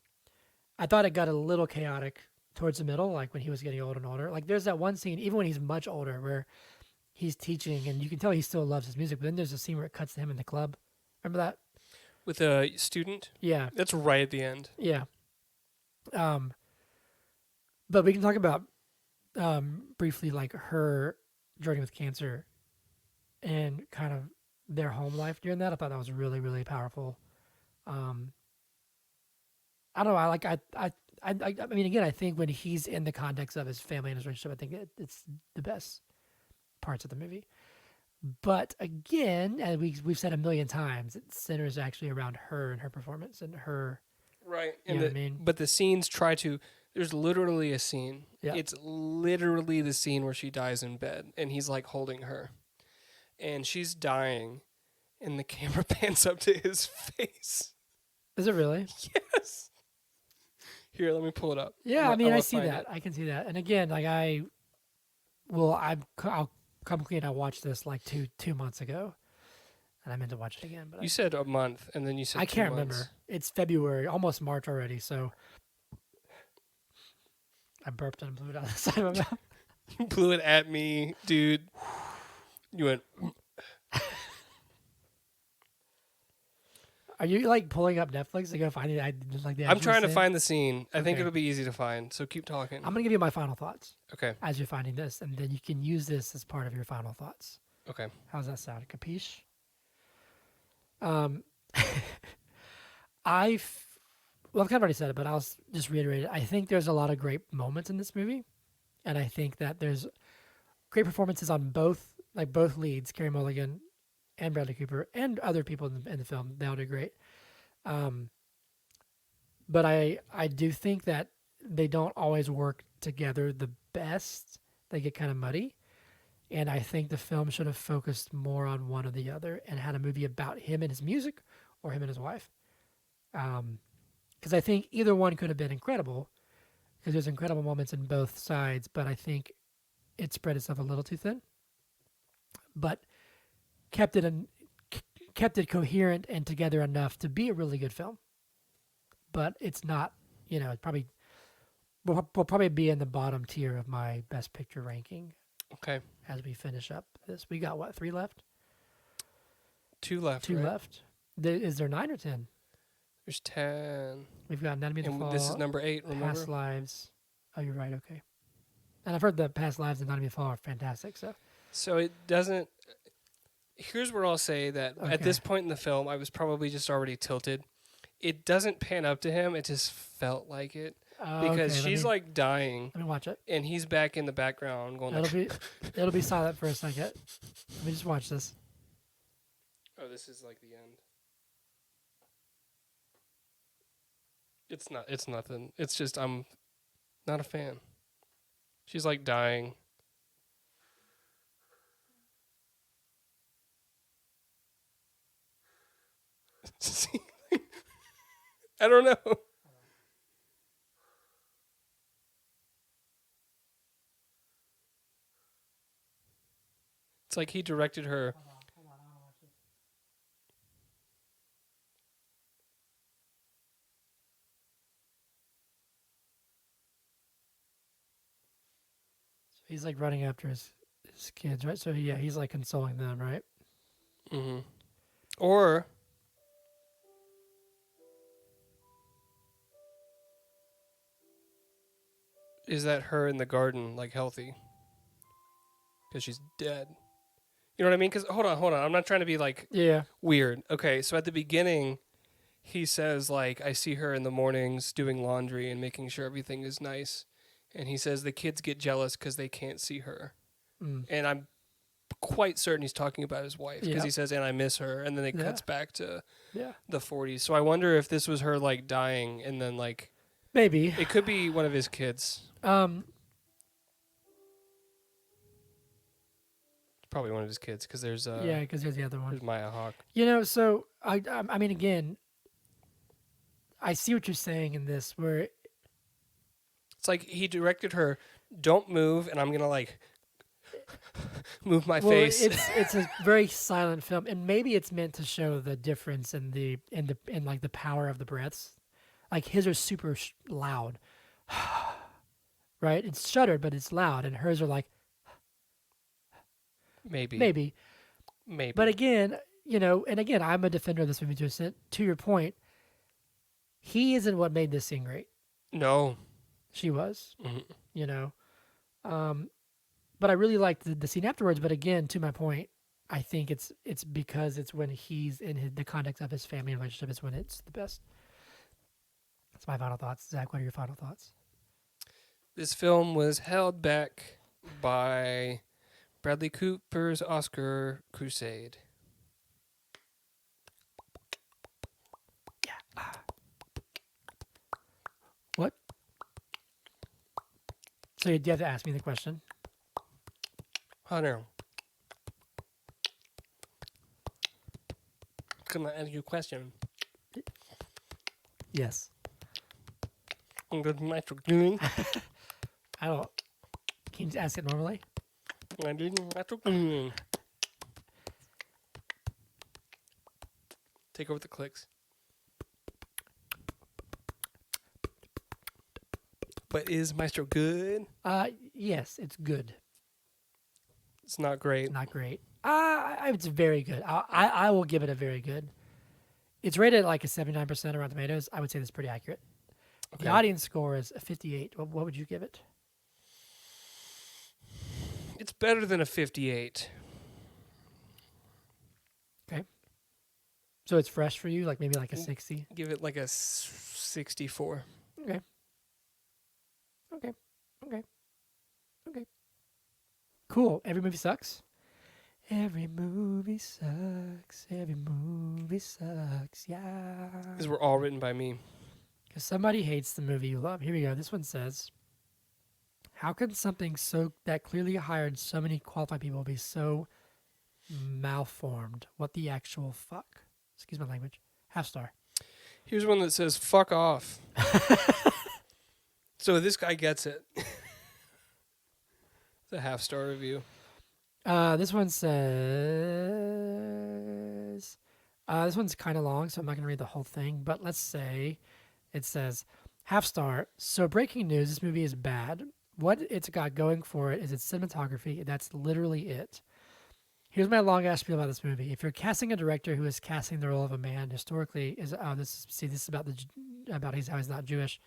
I thought it got a little chaotic towards the middle, like when he was getting older and older. Like there's that one scene, even when he's much older, where he's teaching and you can tell he still loves his music. But then there's a scene where it cuts to him in the club. Remember that? With a student? Yeah. That's right at the end. Yeah. But we can talk about briefly like her journey with cancer and kind of their home life during that. I thought that was really, really powerful. I don't know. I mean, again, I think when he's in the context of his family and his relationship, I think it's the best parts of the movie. But again, as we've said a million times, it centers actually around her and her performance and her. Right. You know what I mean? But the scenes try to. There's literally a scene. Yeah. It's literally the scene where she dies in bed and he's like holding her. And she's dying. and the camera pans up to his face. Is it really? Yes. Here, let me pull it up. Yeah, I mean, I see find that. it. I can see that. And again, like I'll come clean. I watched this like two months ago, and I meant to watch it again, but You said a month, and then you said I 2 can't months. remember. It's February, almost March already. So I burped and blew it out the side of my mouth. You blew it at me, dude. You went. Are you like pulling up Netflix to go find it? I'm trying to find the scene. I think Okay. it'll be easy to find. So keep talking. I'm gonna give you my final thoughts Okay. as you're finding this, and then you can use this as part of your final thoughts. Okay. How's that sound? Capiche? I've kind of already said it, but I'll just reiterate it. I think there's a lot of great moments in this movie, and I think that there's great performances on both leads, Carey Mulligan and Bradley Cooper, and other people in the film. They all do great. But I do think that they don't always work together the best. They get kind of muddy. And I think the film should have focused more on one or the other and had a movie about him and his music or him and his wife. Because I think either one could have been incredible because there's incredible moments in both sides, but I think it spread itself a little too thin. But kept it coherent and together enough to be a really good film. But it's not, it probably will probably be in the bottom tier of my best picture ranking. Okay. As we finish up this, we got what, 3 left? 2 left. 2 right? left. Is there 9 or 10? There's 10. We've got Anatomy of the And Fall. this is number 8. Remember? Past Lives. Oh, you're right. Okay. And I've heard that Past Lives and Anatomy of the Fall are fantastic. So it doesn't. Here's where I'll say that at this point in the film, I was probably just already tilted. It doesn't pan up to him. It just felt like it. Because she's like dying. Let me watch it. And he's back in the background going It'll be silent for a second. Let me just watch this. Oh, this is like the end. It's nothing. It's just I'm not a fan. She's like dying. I don't know. It's like he directed her. Hold on, I want to watch this. So he's like running after his kids, right? So yeah, he's like consoling them, right? Mm-hmm. Or is that her in the garden, like healthy? Because she's dead. You know what I mean? Because hold on. I'm not trying to be like weird. Okay, so at the beginning, he says like, I see her in the mornings doing laundry and making sure everything is nice, and he says the kids get jealous because they can't see her, and I'm quite certain he's talking about his wife because he says, and I miss her, and then it cuts back to the 40s. So I wonder if this was her like dying, and then like maybe it could be one of his kids. Probably one of his kids because there's because there's the other one. There's Maya Hawke. So I mean, again, I see what you're saying in this, where it's like he directed her, don't move, and I'm gonna like move my face. It's a very silent film, and maybe it's meant to show the difference in like the power of the breaths. Like his are super loud, right? It's shuddered, but it's loud, and hers are like. Maybe. But again, and again, I'm a defender of this movie to your point. He isn't what made this scene great. No. She was. Mm-hmm. But I really liked the scene afterwards. But again, to my point, I think it's because it's when he's in the context of his family relationship is when it's the best. That's my final thoughts. Zach, what are your final thoughts? This film was held back by Bradley Cooper's Oscar crusade. Yeah. What? So you have to ask me the question. I know. Can I ask you a question? Yes. Is Maestro Good? I don't. Can you just ask it normally? Is Maestro Good? Take over the clicks. But is Maestro good? Yes, it's good. It's not great. Not great. It's very good. I will give it a very good. It's rated like a 79% around tomatoes. I would say that's pretty accurate. Okay. The audience score is a 58. What would you give it? It's better than a 58. So it's fresh for you, like maybe like a 60. Give it like a 64. Okay. Okay. Okay. Okay. Cool. Every movie sucks. Every movie sucks. Every movie sucks. Yeah. These were all written by me. Because somebody hates the movie you love. Here we go. This one says, how can something so that clearly hired so many qualified people be so malformed? What the actual fuck? Excuse my language. Half star. Here's one that says, fuck off. So this guy gets it. It's a half-star review. This one says, this one's kind of long, so I'm not going to read the whole thing, but let's say it says, half star. So breaking news, this movie is bad. What it's got going for it is its cinematography. That's literally it. Here's my long ass spiel about this movie. If you're casting a director who is casting the role of a man, historically is this is about how he's not Jewish.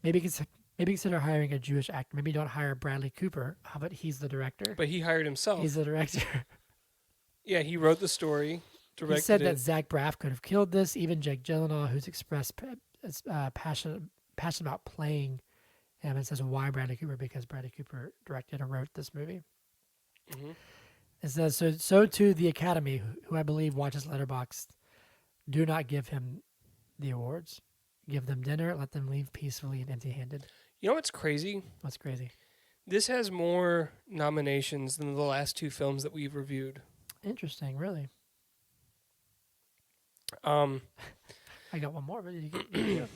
Maybe consider hiring a Jewish actor. Maybe don't hire Bradley Cooper, but he's the director. But he hired himself. He's the director. Yeah, he wrote the story, directed He said it. that Zach Braff could have killed this. Even Jake Gyllenhaal, who's expressed passion about playing him, and says why Bradley Cooper, because Bradley Cooper directed and wrote this movie. Mm-hmm. It says, so too the Academy, who I believe watches Letterboxd, do not give him the awards. Give them dinner, let them leave peacefully and empty-handed. You know what's crazy? What's crazy? This has more nominations than the last two films that we've reviewed. Interesting, really. I got one more, but you go.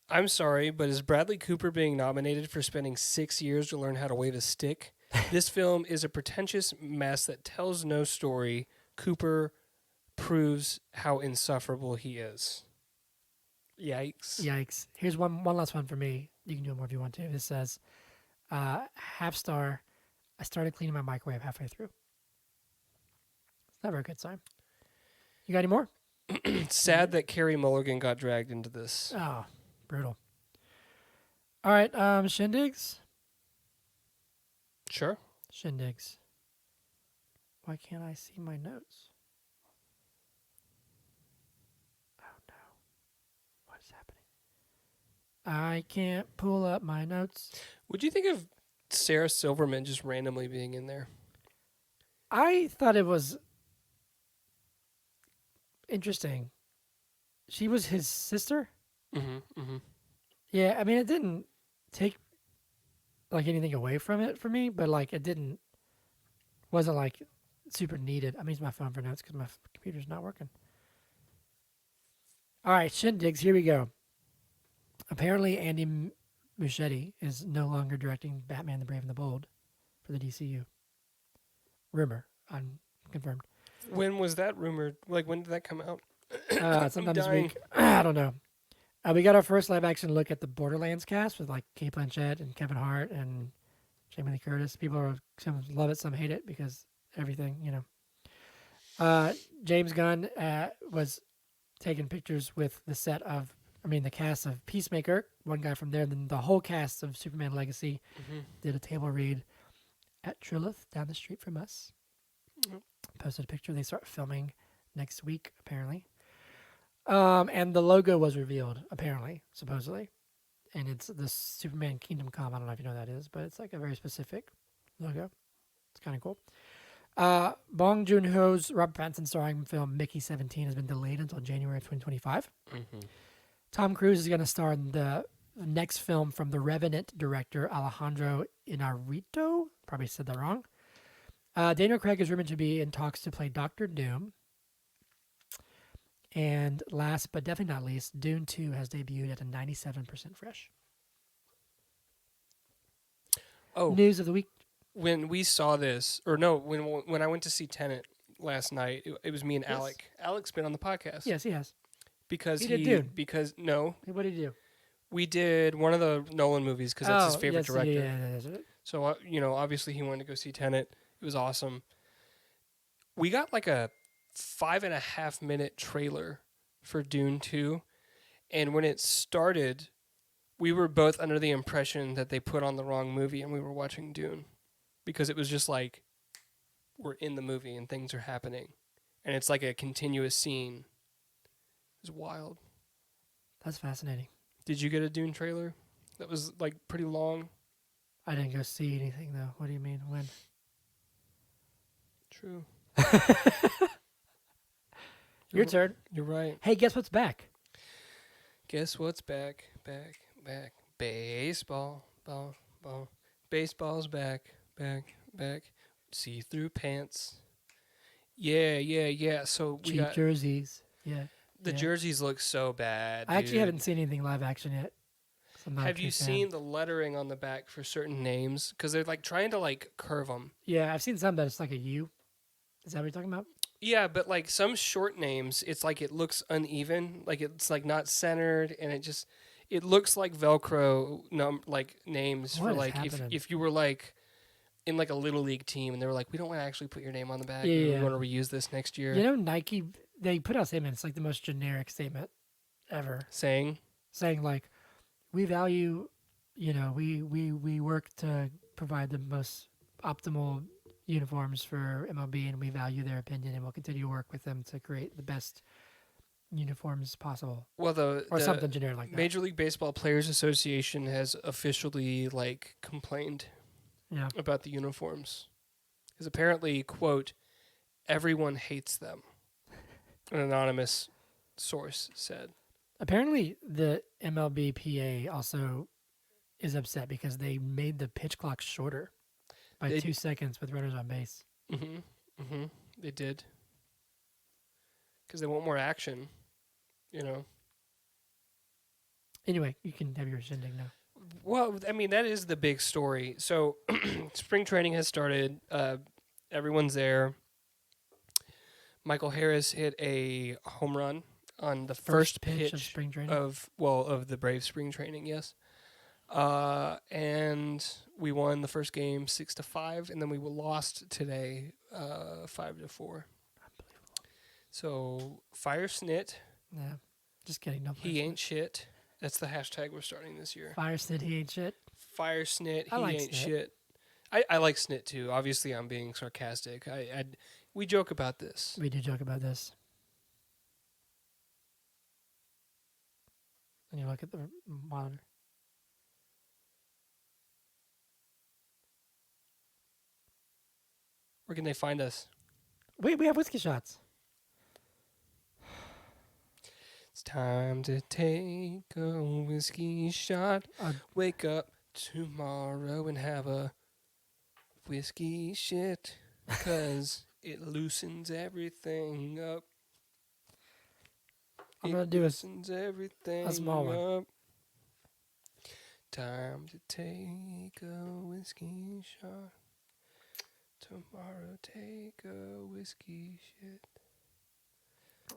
I'm sorry, but is Bradley Cooper being nominated for spending 6 years to learn how to wave a stick? This film is a pretentious mess that tells no story. Cooper proves how insufferable he is. Yikes. Yikes. Here's one last one for me. You can do it more if you want to. This says, half star, I started cleaning my microwave halfway through. It's never a good sign. You got any more? It's sad that Carey Mulligan got dragged into this. Oh, brutal. All right, shindigs? Sure. Shindigs. Why can't I see my notes? Oh, no. What is happening? I can't pull up my notes. Would you think of Sarah Silverman just randomly being in there? I thought it was interesting. She was his sister? Mm-hmm. Mm-hmm. Yeah, I mean, it didn't take like anything away from it for me, but like it wasn't like super needed. I'm using my phone for notes because my computer's not working. All right, shindigs, here we go. Apparently, Andy Muschietti is no longer directing Batman the Brave and the Bold for the DCU. Rumor, unconfirmed. When was that rumored? Like, when did that come out? Sometime this week. I don't know. We got our first live-action look at the Borderlands cast with like Kate Blanchett and Kevin Hart and Jamie Lee Curtis. Some love it, some hate it because everything, you know. James Gunn was taking pictures with the cast of Peacemaker, one guy from there, and then the whole cast of Superman Legacy did a table read at Trilith down the street from us. Posted a picture. They start filming next week, apparently. And the logo was revealed, apparently, supposedly. And it's the Superman Kingdom Come. I don't know if you know what that is, but it's like a very specific logo. It's kind of cool. Bong Joon-ho's Robert Pattinson starring film Mickey 17 has been delayed until January of 2025. Mm-hmm. Tom Cruise is going to star in the next film from the Revenant director Alejandro Inarritu. Probably said that wrong. Daniel Craig is rumored to be in talks to play Doctor Doom. And last but definitely not least, Dune 2 has debuted at a 97% fresh. Oh, News of the week. when we saw this, or no, when I went to see Tenet last night, it was me and Yes. Alec. Alec's been on the podcast. Yes, he has. Because He did Dune. because no, What did he do? we did one of the Nolan movies because that's his favorite yes, director. Yeah. So obviously he wanted to go see Tenet. It was awesome. We got like a 5.5 minute trailer for Dune 2, and when it started, we were both under the impression that they put on the wrong movie and we were watching Dune, because it was just like we're in the movie and things are happening, and it's like a continuous scene. It was wild. That's fascinating. Did you get a Dune trailer? That was like pretty long. I didn't go see anything though. What do you mean? When? True. Your turn. You're right. Hey, guess what's back? Guess what's back? Baseball. Baseball's back. See-through pants. Yeah. So we Cheap got jerseys. Yeah. the jerseys look so bad. I actually dude. haven't seen anything live action yet. So I'm not a Have true you fan. seen the lettering on the back for certain names? Because they're like trying to like curve them. Yeah, I've seen some that it's like a U. Is that what you're talking about? Yeah, but like some short names, it's like it looks uneven, like it's like not centered, and it looks like Velcro like names What for is like happening? if you were like in like a little league team and they were like, we don't want to actually put your name on the back. Yeah. We want to reuse this next year. You know, Nike, they put out statements like the most generic statement ever, Saying like, we value, we work to provide the most optimal uniforms for MLB, and we value their opinion, and we'll continue to work with them to create the best uniforms possible, well, or the something generic like that. Major League Baseball Players Association has officially like complained Yeah. about the uniforms, because apparently, quote, everyone hates them. An anonymous source said. Apparently, the MLBPA also is upset because they made the pitch clock shorter by 2 seconds with runners on base. They did. Because they want more action, Anyway, you can have your shindig now. Well, I mean, that is the big story. So, spring training has started. Everyone's there. Michael Harris hit a home run on the first pitch of spring training. of the Braves spring training, yes. And we won the first game 6-5, and then we lost today 5-4. Unbelievable. So fire Snit. Yeah, just kidding. No, He ain't shit. That's the hashtag we're starting this year. Fire Snit, he ain't shit. Fire Snit, I he like ain't Snit. shit. I like Snit too. Obviously, I'm being sarcastic. We joke about this. We do joke about this. And you look at the monitor. Where can they find us? Wait, we have whiskey shots. It's time to take a whiskey shot. Wake up tomorrow and have a whiskey shit, 'cause it loosens everything up. I'm going to do loosens everything a small one. up. Time to take a whiskey shot. Tomorrow take a whiskey shit.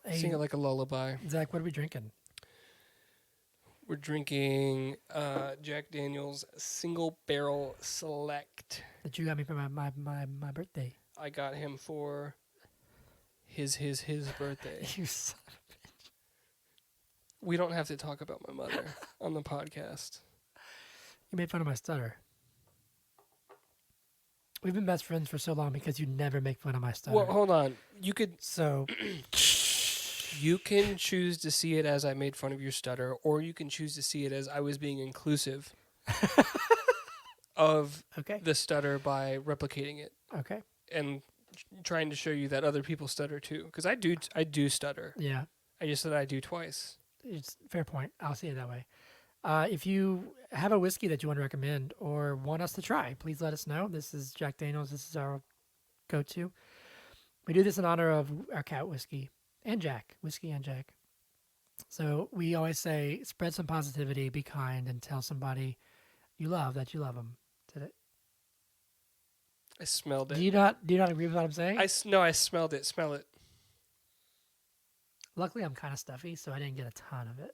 Hey, Sing it like a lullaby. Zach, what are we drinking? We're drinking Jack Daniel's Single Barrel Select. That you got me for my birthday. I got him for his birthday. You son of a bitch. We don't have to talk about my mother on the podcast. You made fun of my stutter. We've been best friends for so long because you never make fun of my stutter. Well, hold on. You could So, you can choose to see it as I made fun of your stutter, or you can choose to see it as I was being inclusive of okay. the stutter by replicating it Okay. and trying to show you that other people stutter too. Because I do stutter. Yeah. I just said I do twice. It's fair point. I'll see it that way. If you have a whiskey that you want to recommend or want us to try, please let us know. This is Jack Daniel's. This is our go-to. We do this in honor of our cat Whiskey and Jack. Whiskey and Jack. So we always say, spread some positivity, be kind, and tell somebody you love that you love them. Did it? I smelled it. Do you not agree with what I'm saying? No, I smelled it. Smell it. Luckily, I'm kind of stuffy, so I didn't get a ton of it.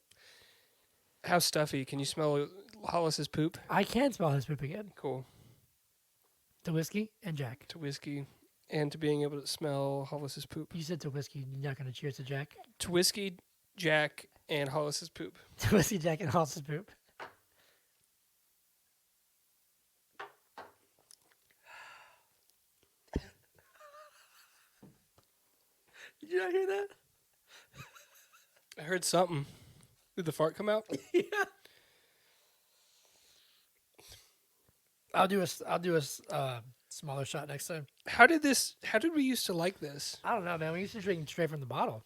How stuffy? Can you smell Hollis's poop? I can smell his poop again. Cool. To Whiskey and Jack. To Whiskey and to being able to smell Hollis's poop. You said to Whiskey, you're not going to cheers to Jack? To Whiskey, Jack, and Hollis's poop. To Whiskey, Jack, and Hollis's poop. Did you not hear that? I heard something. Did the fart come out? Yeah. I'll do a smaller shot next time. How did we used to like this? I don't know, man. We used to drink straight from the bottle.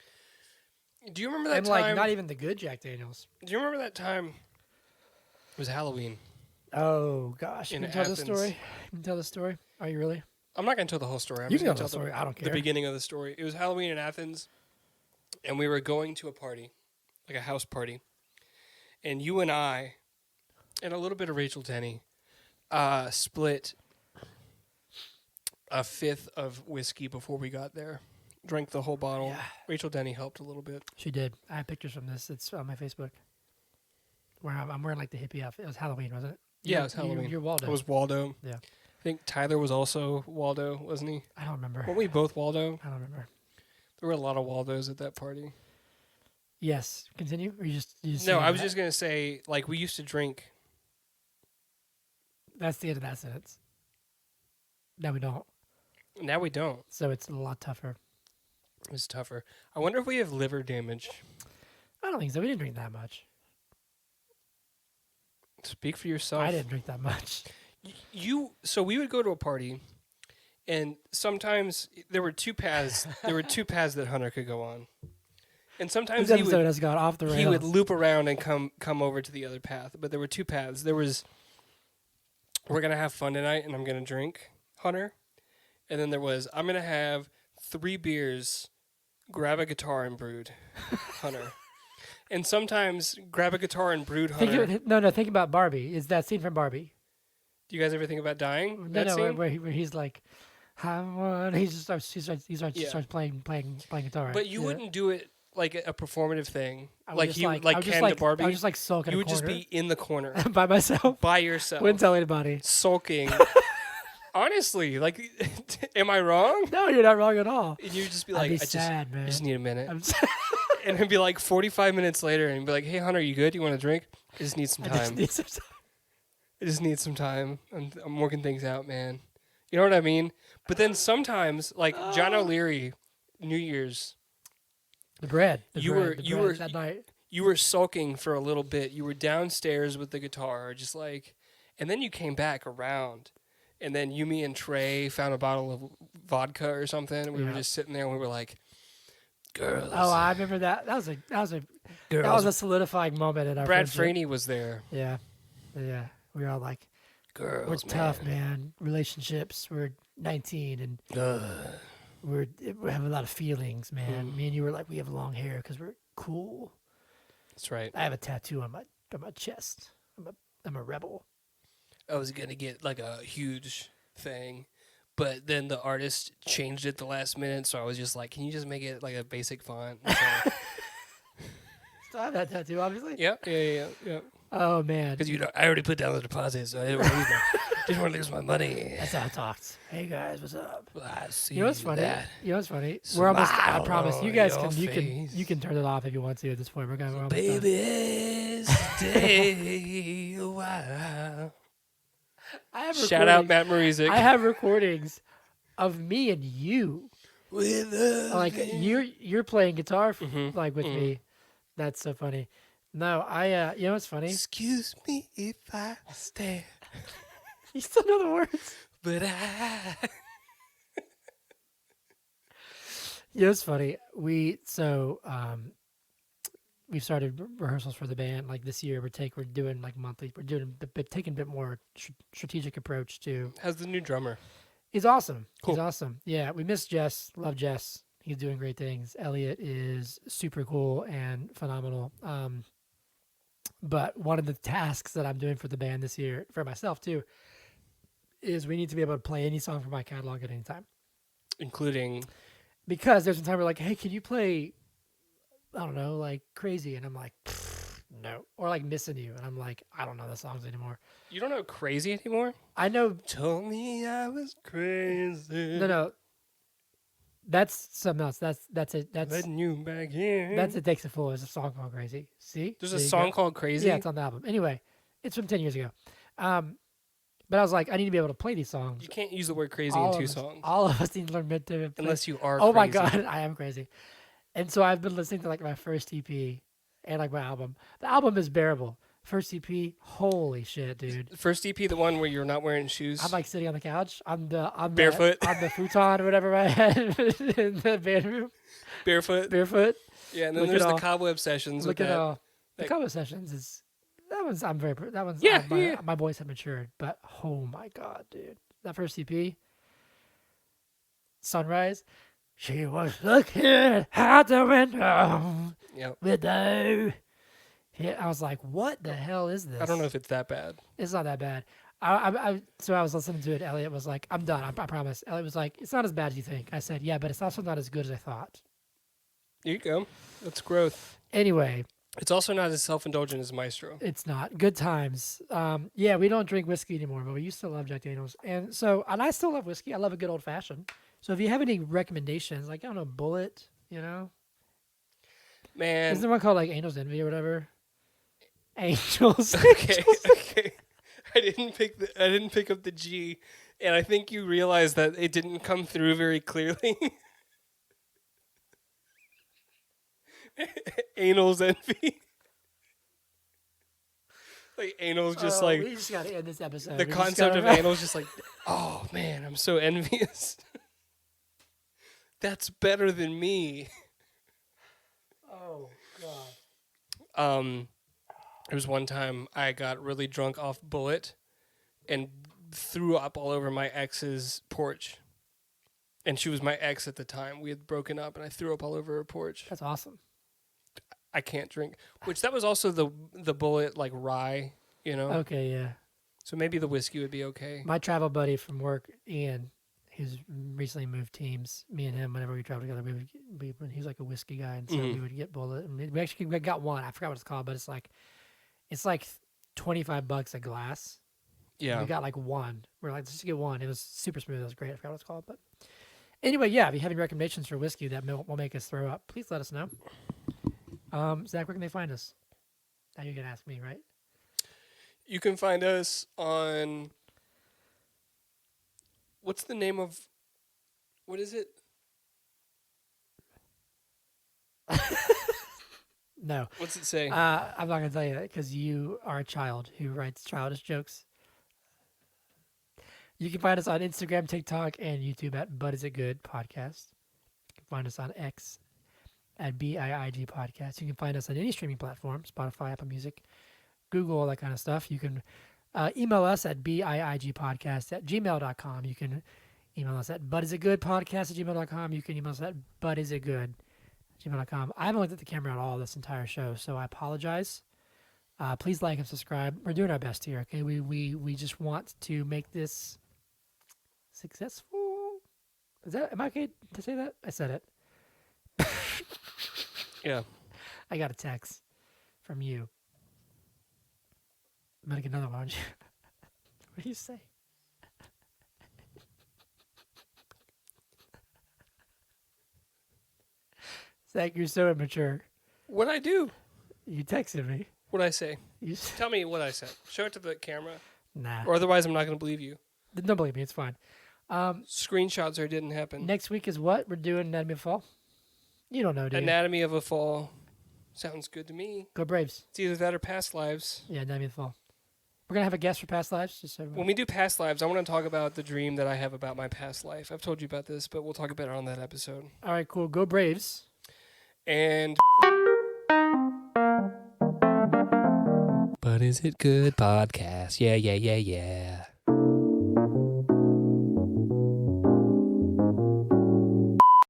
Do you remember that and time? like not even the good Jack Daniels. Do you remember that time? It was Halloween. Oh gosh. In Can you tell the Athens. story? Can you tell the story? Are you really? I'm not going to tell the whole story. I'm You just can gonna tell the story. I don't care. The beginning of the story. It was Halloween in Athens, and we were going to a party, like a house party. And you and I, and a little bit of Rachel Denny, split a fifth of whiskey before we got there. Drank the whole bottle. Yeah. Rachel Denny helped a little bit. She did. I have pictures from this. It's on my Facebook. Where I'm wearing like the hippie outfit. It was Halloween, wasn't it? Yeah, it was Halloween. You're Waldo. It was Waldo. Yeah. I think Tyler was also Waldo, wasn't he? I don't remember. Weren't we both Waldo? I don't remember. There were a lot of Waldos at that party. Yes. Continue? Or you just No, saying I was that? just going to say, like, we used to drink. That's the end of that sentence. No, we don't. Now we don't. So it's a lot tougher. It's tougher. I wonder if we have liver damage. I don't think so. We didn't drink that much. Speak for yourself. I didn't drink that much. So we would go to a party, and sometimes there were two paths. There were two paths that Hunter could go on, and sometimes This episode has gone off the rails. he would loop around and come over to the other path. But there were two paths. There was, we're gonna have fun tonight, and I'm gonna drink, Hunter, and then there was, I'm gonna have 3 beers, grab a guitar and brood, Hunter. And sometimes grab a guitar and brood, Hunter. Think about Barbie. Is that scene from Barbie? Do you guys ever think about dying? Where he's like, he just starts playing guitar. But you wouldn't do it like a performative thing, I would like just he like Ken to Barbie. I was just like sulking. You would just be in the corner by myself, by yourself, wouldn't tell anybody, sulking. Honestly, like, am I wrong? No, you're not wrong at all. And you'd just be I'd like, be sad, man. I just need a minute. I'm sad. And it'd be like 45 minutes later, and be like, hey, Hunter, you good? You want a drink? I just need some I time. just need some time. I just need some time. I'm working things out, man. You know what I mean? But then sometimes, like John O'Leary, New Year's, The bread. You were that night. You were sulking for a little bit. You were downstairs with the guitar, just like, and then you came back around, and then you, me, and Trey found a bottle of vodka or something. And we were just sitting there, and we were like, "Girls." Oh, I remember that. That was a solidifying moment in our Brad friendship. Franey was there. Yeah. We were all like, Girls, we're tough, man. Relationships. We're 19 and we have a lot of feelings, man. Me and you were like, we have long hair because we're cool. That's right. I have a tattoo on my chest. I'm a rebel. I was gonna get like a huge thing, but then the artist changed it the last minute, so I was just like, "Can you just make it like a basic font?" So, Still have that tattoo, obviously. yeah. Oh man. Because I already put down the deposit, so I didn't want to lose my money. That's how I talked. Hey guys, what's up? I see You know what's funny? that. We're almost. I Smile promise. You on guys your you face. can turn it off if you want to at this point. We're almost done. Baby, stay a while. I have Shout out recordings- Matt Marizic. I have recordings of me and you. With Like you're playing guitar like with Mhm. me. That's so funny. No, you know what's funny? Excuse me if I stare, You still know the words. but I. You know what's funny? We've started rehearsals for the band like this year. We're doing like monthly. We're taking a bit more strategic approach to. How's the new drummer? He's awesome. Cool. He's awesome. Yeah, we miss Jess. Love Jess. He's doing great things. Elliot is super cool and phenomenal. But one of the tasks that I'm doing for the band this year, for myself too, is we need to be able to play any song from my catalog at any time. Including... Because there's some time we're like, hey, can you play, I don't know, like Crazy? And I'm like, no. Or like Missing You. And I'm like, I don't know the songs anymore. You don't know Crazy anymore? I know. Told me I was crazy. No. That's something else. That's it. That's letting you back in. That's It Takes a Fool. There's a song called Crazy. See? There's There a you song go. called Crazy? Yeah, it's on the album. Anyway, it's from 10 years ago. But I was like, I need to be able to play these songs. You can't use the word crazy in two songs. All of us need to learn to play. Unless you are crazy. My crazy. God, I am crazy. And so I've been listening to like my first EP and like my album. The album is bearable. First EP, holy shit, dude. First EP, the one where you're not wearing shoes? I'm like sitting on the couch. I'm barefoot on the futon or whatever I had in the band room. Barefoot. Yeah, and then there's the Cobweb Sessions. Look with at that. all. The Cobweb Sessions is... That one's Yeah. My boys have matured, but oh my God, dude. That first EP, Sunrise, she was looking out the window with the... Yeah, I was like, what the hell is this? I don't know if it's that bad. It's not that bad. So I was listening to it. Elliot was like, I'm done. I promise. Elliot was like, it's not as bad as you think. I said, yeah, but it's also not as good as I thought. There you go. That's growth. Anyway. It's also not as self-indulgent as Maestro. It's not. Good times. Yeah, we don't drink whiskey anymore, but we used to love Jack Daniels. And I still love whiskey. I love a good old-fashioned. So if you have any recommendations, like, I don't know, Bullet, you know? Man. Isn't there one called, like, Angel's Envy or whatever? Angels. Okay. I didn't pick up the G, and I think you realized that it didn't come through very clearly. Anal's Envy. Like, anal's just like... We just got to end this episode. The concept of anal's just like, oh, man, I'm so envious. That's better than me. Oh, God. There was one time I got really drunk off Bullet and threw up all over my ex's porch. And she was my ex at the time. We had broken up, and I threw up all over her porch. That's awesome. I can't drink. Which, that was also the Bullet, like, rye, you know? Okay, yeah. So maybe the whiskey would be okay. My travel buddy from work, Ian, who's recently moved teams, me and him, whenever we travel together, he's like a whiskey guy, and so we would get Bullet. And we actually got one. I forgot what it's called, but it's like $25 a glass. Yeah. We got like one. We're like, just get one. It was super smooth. It was great. I forgot what it's called. But anyway, yeah, if you have any recommendations for whiskey that will make us throw up, please let us know. Zach, where can they find us? Now you're going to ask me, right? You can find us on... What's the name of... What is it? No. What's it say? I'm not going to tell you that because you are a child who writes childish jokes. You can find us on Instagram, TikTok, and YouTube at But Is It Good Podcast. You can find us on X at BIIG Podcast. You can find us on any streaming platform, Spotify, Apple Music, Google, all that kind of stuff. You can email us at biigpodcast@gmail.com. You can email us at butisitgoodpodcast@gmail.com. You can email us at butisitgood@gmail.com. I haven't looked at the camera at all this entire show, so I apologize. Please like and subscribe. We're doing our best here, okay? We just want to make this successful. Am I okay to say that? I said it. Yeah. I got a text from you. I'm going to get another one. What do you say? Zach, you're so immature. What'd I do? You texted me. What'd I say? You Tell me what I said. Show it to the camera. Nah. Or otherwise I'm not going to believe you. Don't believe me. It's fine. Screenshots or it didn't happen. Next week is what? We're doing Anatomy of a Fall? You don't know, do you? Anatomy of a Fall. Sounds good to me. Go Braves. It's either that or Past Lives. Yeah, Anatomy of the Fall. We're going to have a guest for Past Lives. Just so when we do Past Lives, I want to talk about the dream that I have about my past life. I've told you about this, but we'll talk about it on that episode. All right, cool. Go Braves. And... But Is It Good Podcast. Yeah.